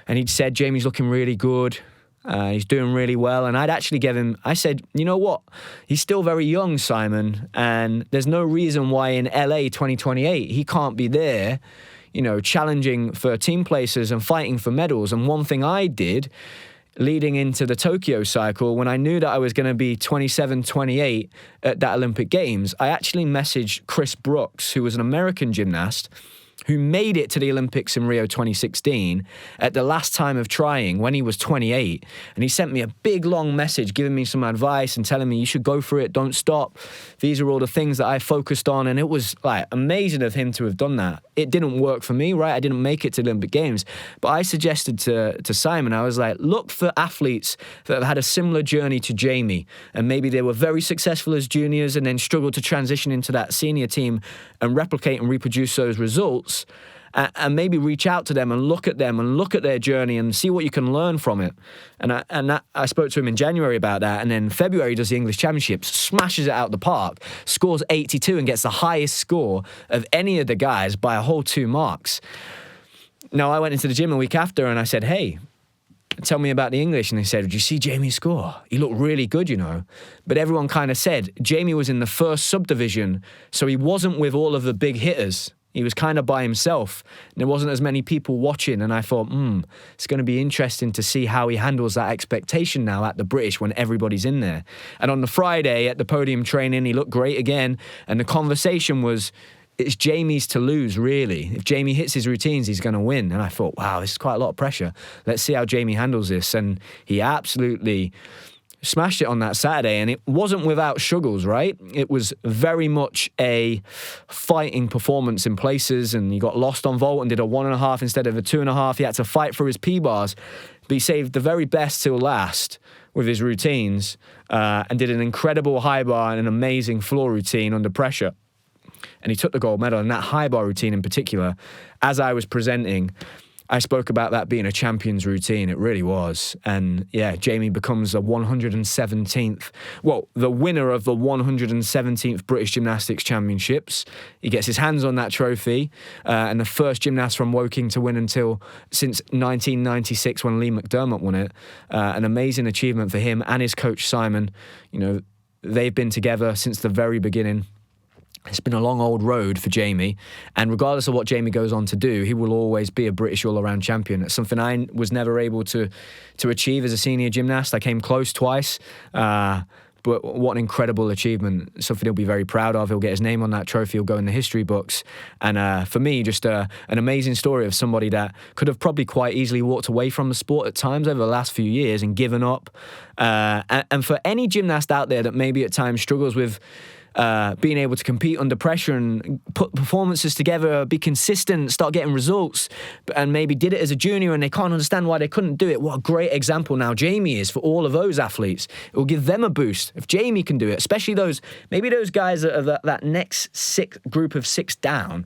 and he'd said, Jamie's looking really good. He's doing really well. And I'd actually I said, you know what? He's still very young, Simon, and there's no reason why in LA 2028 he can't be there, you know, challenging for team places and fighting for medals. And one thing I did leading into the Tokyo cycle, when I knew that I was going to be 27, 28 at that Olympic Games, I actually messaged Chris Brooks, who was an American gymnast, who made it to the Olympics in Rio 2016 at the last time of trying when he was 28. And he sent me a big, long message giving me some advice and telling me, you should go for it, don't stop. These are all the things that I focused on. And it was like amazing of him to have done that. It didn't work for me, right? I didn't make it to the Olympic Games. But I suggested to Simon, I was like, look for athletes that have had a similar journey to Jamie. And maybe they were very successful as juniors and then struggled to transition into that senior team and replicate and reproduce those results. And maybe reach out to them and look at their journey and see what you can learn from it. And I spoke to him in January about that. And then February he does the English Championships, smashes it out the park, scores 82 and gets the highest score of any of the guys by a whole 2 marks. Now, I went into the gym a week after and I said, hey, tell me about the English. And they said, did you see Jamie's score? He looked really good, you know. But everyone kind of said Jamie was in the first subdivision, so he wasn't with all of the big hitters. He was kind of by himself. There wasn't as many people watching. And I thought, it's going to be interesting to see how he handles that expectation now at the British when everybody's in there. And on the Friday at the podium training, he looked great again. And the conversation was, it's Jamie's to lose, really. If Jamie hits his routines, he's going to win. And I thought, wow, this is quite a lot of pressure. Let's see how Jamie handles this. And he absolutely smashed it on that Saturday, and it wasn't without struggles, right? It was very much a fighting performance in places, and he got lost on vault and did a 1.5 instead of a 2.5. He had to fight for his P-bars, but he saved the very best till last with his routines and did an incredible high bar and an amazing floor routine under pressure. And he took the gold medal. And that high bar routine in particular, as I was presenting, I spoke about that being a champion's routine. It really was. And yeah, Jamie becomes the 117th, the winner of the 117th British Gymnastics Championships. He gets his hands on that trophy, and the first gymnast from Woking to win since 1996 when Lee McDermott won it. An amazing achievement for him and his coach Simon. You know, they've been together since the very beginning. It's been a long old road for Jamie, and regardless of what Jamie goes on to do, he will always be a British all-around champion. It's something I was never able to achieve as a senior gymnast. I came close twice, but what an incredible achievement. Something he'll be very proud of. He'll get his name on that trophy. He'll go in the history books. And for me, just an amazing story of somebody that could have probably quite easily walked away from the sport at times over the last few years and given up. And for any gymnast out there that maybe at times struggles with being able to compete under pressure and put performances together, be consistent, start getting results, and maybe did it as a junior and they can't understand why they couldn't do it. What a great example now Jamie is for all of those athletes. It will give them a boost. If Jamie can do it, especially those guys that are that next group of 6 down,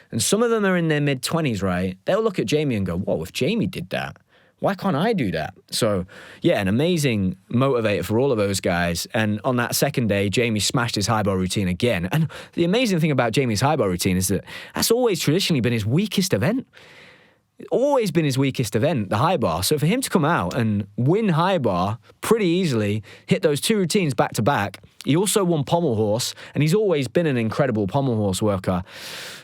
and some of them are in their mid-20s, right? They'll look at Jamie and go, whoa, if Jamie did that, why can't I do that? So, yeah, an amazing motivator for all of those guys. And on that second day, Jamie smashed his high bar routine again. And the amazing thing about Jamie's high bar routine is that that's always traditionally been his weakest event. Always been his weakest event, the high bar. So for him to come out and win high bar pretty easily, hit those 2 routines back to back. He also won pommel horse, and he's always been an incredible pommel horse worker.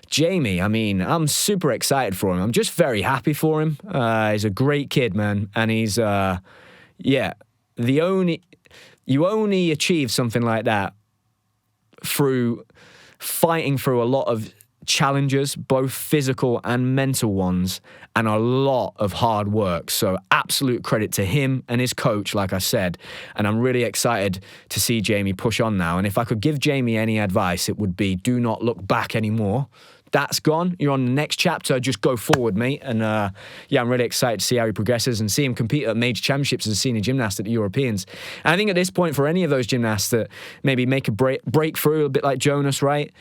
Jamie, I mean, I'm super excited for him. I'm just very happy for him. He's a great kid, man. And he's, you only achieve something like that through fighting through a lot of challenges, both physical and mental ones, and a lot of hard work. So absolute credit to him and his coach, like I said. And I'm really excited to see Jamie push on now. And if I could give Jamie any advice, it would be do not look back anymore. That's gone. You're on the next chapter. Just go forward, mate. And I'm really excited to see how he progresses and see him compete at major championships as a senior gymnast at the Europeans. And I think at this point, for any of those gymnasts that maybe make a breakthrough, a bit like Jonas, right?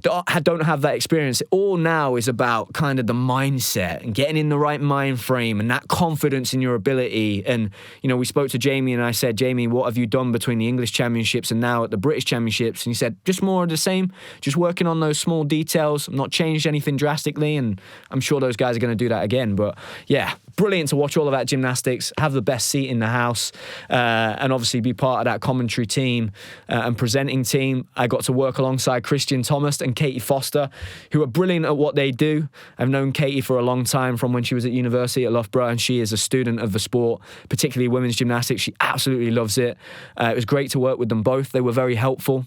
Don't have that experience. All now is about kind of the mindset and getting in the right mind frame and that confidence in your ability. And, we spoke to Jamie and I said, Jamie, what have you done between the English Championships and now at the British Championships? And he said, just more of the same, just working on those small details, not changed anything drastically. And I'm sure those guys are going to do that again. But yeah, brilliant to watch all of that gymnastics, have the best seat in the house, and obviously be part of that commentary team and presenting team. I got to work alongside Christian Thomas and Katie Foster, who are brilliant at what they do. I've known Katie for a long time from when she was at university at Loughborough, and she is a student of the sport, particularly women's gymnastics. She absolutely loves it. It was great to work with them both. They were very helpful.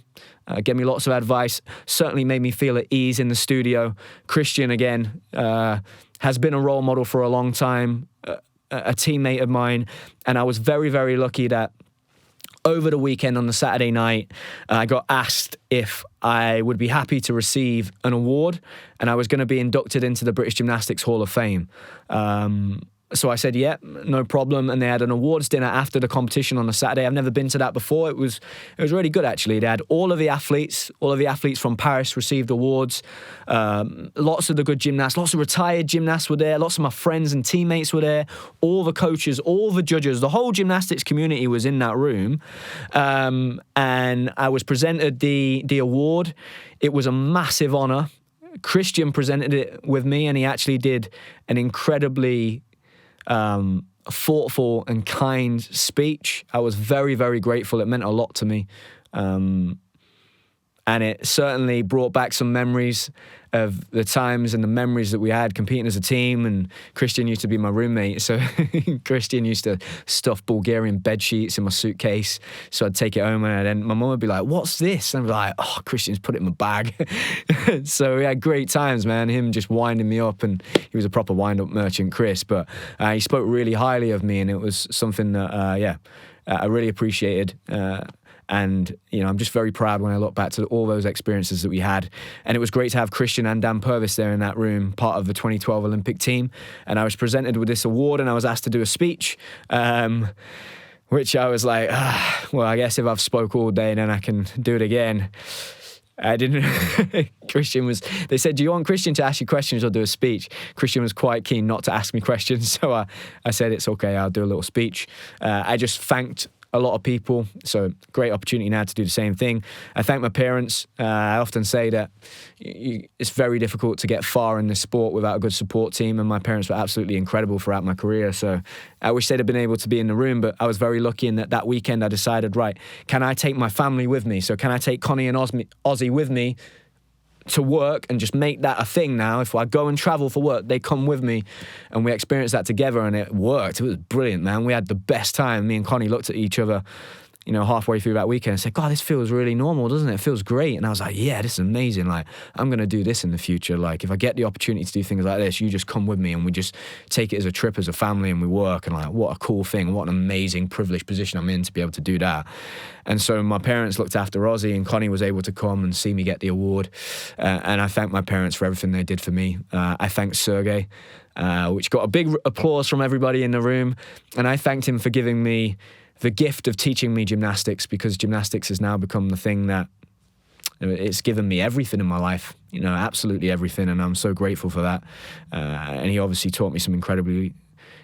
Gave me lots of advice, certainly made me feel at ease in the studio. Christian, again, has been a role model for a long time, a teammate of mine, and I was very, very lucky that over the weekend on the Saturday night, I got asked if I would be happy to receive an award, and I was going to be inducted into the British Gymnastics Hall of Fame. So I said, yeah, no problem. And they had an awards dinner after the competition on the Saturday. I've never been to that before. It was really good, actually. They had all of the athletes from Paris received awards. Lots of the good gymnasts, lots of retired gymnasts were there. Lots of my friends and teammates were there. All the coaches, all the judges, the whole gymnastics community was in that room. And I was presented the award. It was a massive honor. Christian presented it with me, and he actually did an incredibly thoughtful and kind speech. I was very, very grateful. It meant a lot to me. And it certainly brought back some memories of the times and the memories that we had competing as a team. And Christian used to be my roommate. So Christian used to stuff Bulgarian bed sheets in my suitcase. So I'd take it home, and then my mum would be like, what's this? And I'd be like, oh, Christian's put it in my bag. So we had great times, man. Him just winding me up, and he was a proper wind-up merchant, Chris. But he spoke really highly of me, and it was something that, I really appreciated. And, I'm just very proud when I look back to all those experiences that we had. And it was great to have Christian and Dan Purvis there in that room, part of the 2012 Olympic team. And I was presented with this award, and I was asked to do a speech, which I was like, well, I guess if I've spoke all day, then I can do it again. I didn't. They said, do you want Christian to ask you questions or do a speech? Christian was quite keen not to ask me questions. So I said, it's okay, I'll do a little speech. I just thanked a lot of people. So great opportunity now to do the same thing. I thank my parents. I often say that it's very difficult to get far in this sport without a good support team, and my parents were absolutely incredible throughout my career. So I wish they'd have been able to be in the room, but I was very lucky in that weekend I decided, right, can I take my family with me? So can I take Connie and Ozzy with me to work and just make that a thing now? If I go and travel for work, they come with me, and we experienced that together, and it worked. It was brilliant, man. We had the best time. Me and Connie looked at each other, halfway through that weekend and said, God, this feels really normal, doesn't it? It feels great. And I was like, yeah, this is amazing. Like, I'm going to do this in the future. Like, if I get the opportunity to do things like this, you just come with me, and we just take it as a trip as a family, and we work, and like, what a cool thing. What an amazing privileged position I'm in to be able to do that. And so my parents looked after Ozzy, and Connie was able to come and see me get the award. And I thank my parents for everything they did for me. I thanked Sergey, which got a big applause from everybody in the room. And I thanked him for giving me the gift of teaching me gymnastics, because gymnastics has now become the thing that it's given me everything in my life, absolutely everything. And I'm so grateful for that. And he obviously taught me some incredibly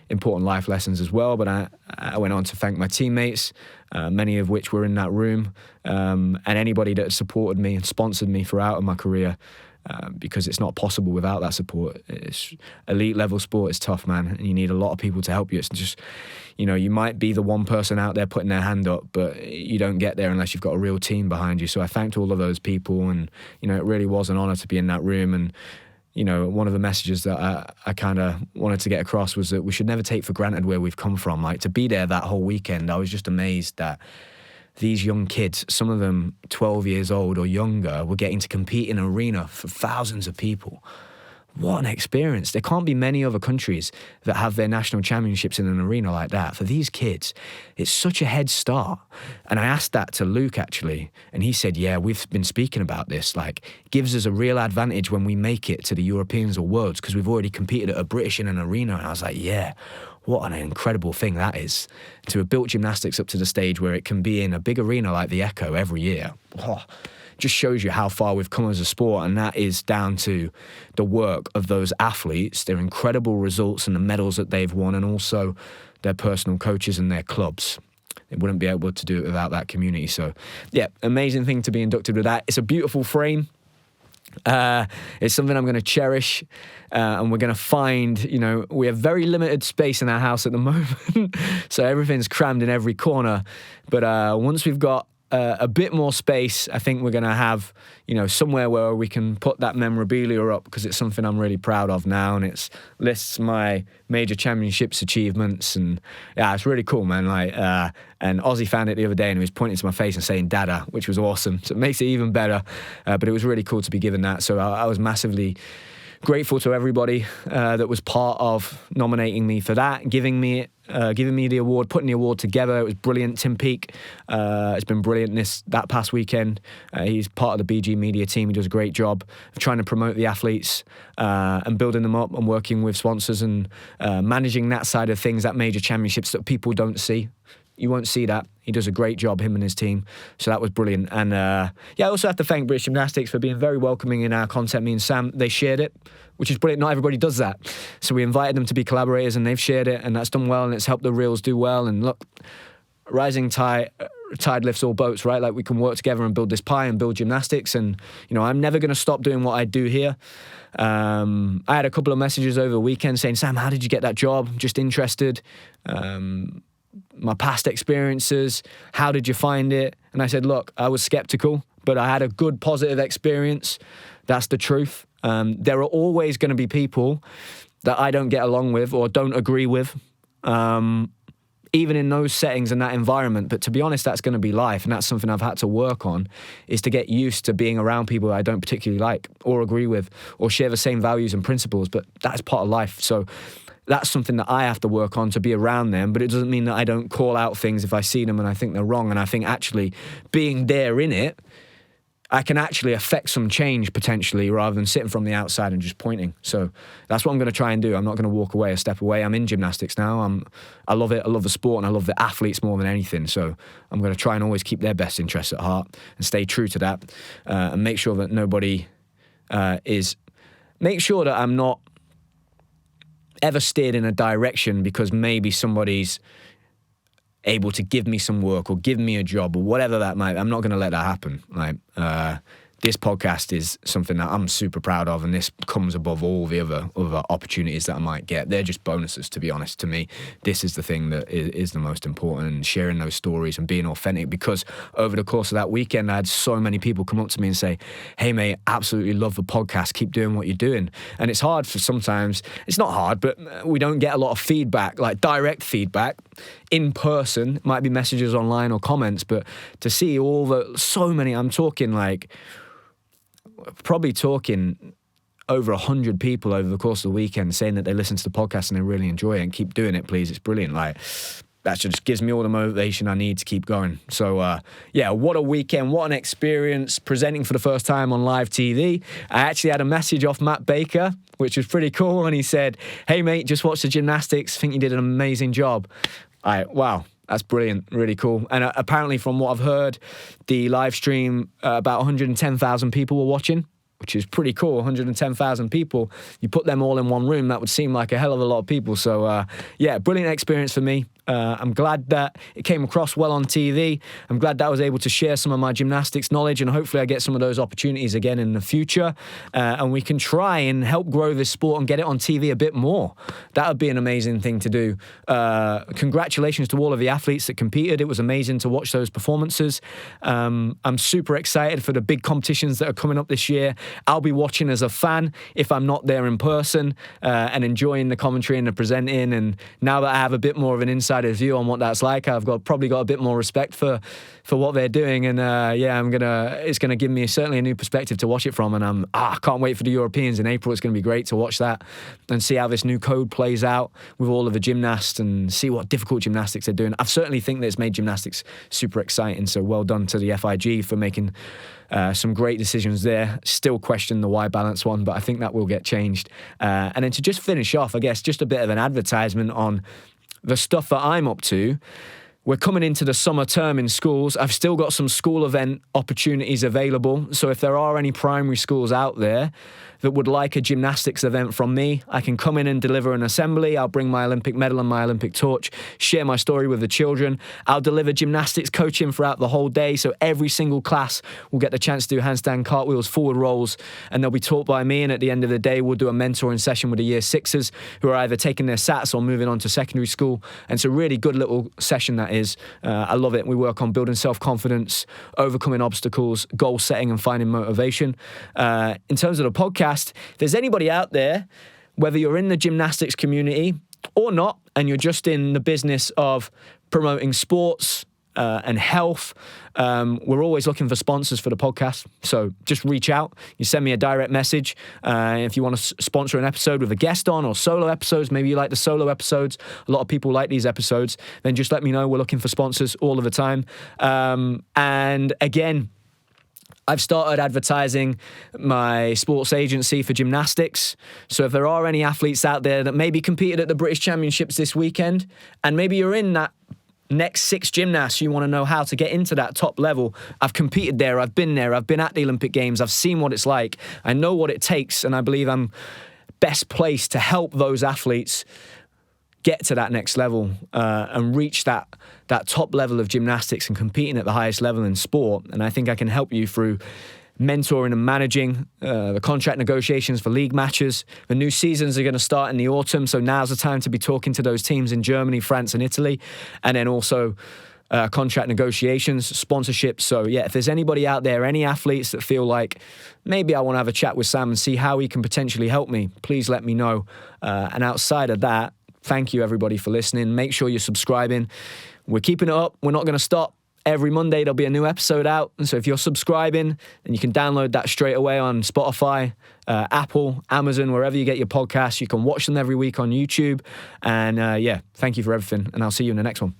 important life lessons as well. But I went on to thank my teammates, many of which were in that room, and anybody that had supported me and sponsored me throughout my career. Because it's not possible without that support. It's elite level sport is tough, man, and you need a lot of people to help you. It's just, you might be the one person out there putting their hand up, but you don't get there unless you've got a real team behind you. So I thanked all of those people, and it really was an honor to be in that room. And one of the messages that I kind of wanted to get across was that we should never take for granted where we've come from. Like, to be there that whole weekend, I was just amazed that these young kids, some of them 12 years old or younger, were getting to compete in an arena for thousands of people. What an experience. There can't be many other countries that have their national championships in an arena like that. For these kids, it's such a head start. And I asked that to Luke, actually, and he said, yeah, we've been speaking about this. Like, it gives us a real advantage when we make it to the Europeans or Worlds because we've already competed at a British in an arena. And I was like, yeah, what an incredible thing that is. To have built gymnastics up to the stage where it can be in a big arena like the Echo every year. Oh, just shows you how far we've come as a sport, and that is down to the work of those athletes, their incredible results and the medals that they've won, and also their personal coaches and their clubs. They wouldn't be able to do it without that community. So, yeah, amazing thing to be inducted with that. It's a beautiful frame. It's something I'm going to cherish, and we're going to find, we have very limited space in our house at the moment, so everything's crammed in every corner. But once we've got a bit more space, I think we're going to have, somewhere where we can put that memorabilia up, because it's something I'm really proud of now, and it lists my major championships achievements, and yeah, it's really cool, man. And Ozzy found it the other day, and he was pointing to my face and saying "Dada," which was awesome. So it makes it even better. But it was really cool to be given that. So I was massively grateful to everybody that was part of nominating me for that, giving me the award, putting the award together. It was brilliant. Tim Peake, it's been brilliant that past weekend. He's part of the BG Media team. He does a great job of trying to promote the athletes and building them up and working with sponsors and managing that side of things, that major championships that people don't see. You won't see that. He does a great job, him and his team. So that was brilliant. And I also have to thank British Gymnastics for being very welcoming in our content. Me and Sam, they shared it, which is brilliant. Not everybody does that. So we invited them to be collaborators, and they've shared it, and that's done well, and it's helped the reels do well. And look, rising tide lifts all boats, right? Like, we can work together and build this pie and build gymnastics. And, I'm never going to stop doing what I do here. I had a couple of messages over the weekend saying, Sam, how did you get that job? Just interested. My past experiences, how did you find it? And I said, look, I was skeptical, but I had a good, positive experience. That's the truth. There are always going to be people that I don't get along with or don't agree with, even in those settings and that environment. But to be honest, that's going to be life, and that's something I've had to work on, is to get used to being around people I don't particularly like or agree with or share the same values and principles, but that's part of life. So that's something that I have to work on, to be around them, but it doesn't mean that I don't call out things if I see them and I think they're wrong. And I think actually being there in it, I can actually affect some change potentially, rather than sitting from the outside and just pointing. So that's what I'm going to try and do. I'm not going to walk away a step away. I'm in gymnastics now. I love it. I love the sport, and I love the athletes more than anything. So I'm going to try and always keep their best interests at heart and stay true to that, and make sure that make sure that I'm not ever steered in a direction because maybe somebody's able to give me some work or give me a job or whatever that might be. I'm not going to let that happen. This podcast is something that I'm super proud of, and this comes above all the other opportunities that I might get. They're just bonuses, to be honest. To me, this is the thing that is the most important, and sharing those stories and being authentic, because over the course of that weekend, I had so many people come up to me and say, hey, mate, absolutely love the podcast. Keep doing what you're doing. And it's hard for sometimes. It's not hard, but we don't get a lot of feedback, like direct feedback in person. It might be messages online or comments, but to see so many, I'm talking probably talking over 100 people over the course of the weekend saying that they listen to the podcast and they really enjoy it, and keep doing it, please. It's brilliant. That just gives me all the motivation I need to keep going. So, what a weekend. What an experience presenting for the first time on live TV. I actually had a message off Matt Baker, which was pretty cool. And he said, hey, mate, just watched the gymnastics. Think you did an amazing job. Wow. That's brilliant, really cool. And apparently, from what I've heard, the live stream, about 110,000 people were watching, which is pretty cool. 110,000 people. You put them all in one room, that would seem like a hell of a lot of people. So, brilliant experience for me. I'm glad that it came across well on TV. I'm glad that I was able to share some of my gymnastics knowledge, and hopefully I get some of those opportunities again in the future. And we can try and help grow this sport and get it on TV a bit more. That would be an amazing thing to do. Congratulations to all of the athletes that competed. It was amazing to watch those performances. I'm super excited for the big competitions that are coming up this year. I'll be watching as a fan if I'm not there in person, and enjoying the commentary and the presenting. And now that I have a bit more of an insight insider's view on what that's like. I've probably got a bit more respect for what they're doing, and it's gonna give me certainly a new perspective to watch it from. And I can't wait for the Europeans in April. It's gonna be great to watch that and see how this new code plays out with all of the gymnasts and see what difficult gymnastics they're doing. I certainly think that it's made gymnastics super exciting. So well done to the FIG for making some great decisions there. Still question the Y balance one, but I think that will get changed. And then to just finish off, I guess, just a bit of an advertisement on the stuff that I'm up to. We're coming into the summer term in schools. I've still got some school event opportunities available. So if there are any primary schools out there that would like a gymnastics event from me, I can come in and deliver an assembly. I'll bring my Olympic medal and my Olympic torch, share my story with the children. I'll deliver gymnastics coaching throughout the whole day. So every single class will get the chance to do handstand cartwheels, forward rolls, and they'll be taught by me. And at the end of the day, we'll do a mentoring session with the year sixes who are either taking their SATs or moving on to secondary school. And it's a really good little session that is. I love it. We work on building self-confidence, overcoming obstacles, goal setting and finding motivation. In terms of the podcast, if there's anybody out there, whether you're in the gymnastics community or not, and you're just in the business of promoting sports and health, we're always looking for sponsors for the podcast. So just reach out. You send me a direct message. If you want to sponsor an episode with a guest on or solo episodes, maybe you like the solo episodes. A lot of people like these episodes. Then just let me know. We're looking for sponsors all of the time. And again, I've started advertising my sports agency for gymnastics. So if there are any athletes out there that maybe competed at the British Championships this weekend, and maybe you're in that next 6 gymnasts, you want to know how to get into that top level. I've competed there, I've been at the Olympic Games, I've seen what it's like, I know what it takes, and I believe I'm best placed to help those athletes get to that next level and reach that top level of gymnastics and competing at the highest level in sport. And I think I can help you through mentoring and managing the contract negotiations for league matches. The new seasons are going to start in the autumn, so now's the time to be talking to those teams in Germany, France and Italy, and then also contract negotiations, sponsorships. So yeah, if there's anybody out there, any athletes that feel like maybe I want to have a chat with Sam and see how he can potentially help me, please let me know. And outside of that, thank you everybody for listening. Make sure you're subscribing. We're keeping it up. We're not going to stop. Every Monday, there'll be a new episode out. And so if you're subscribing, then you can download that straight away on Spotify, Apple, Amazon, wherever you get your podcasts. You can watch them every week on YouTube. And thank you for everything. And I'll see you in the next one.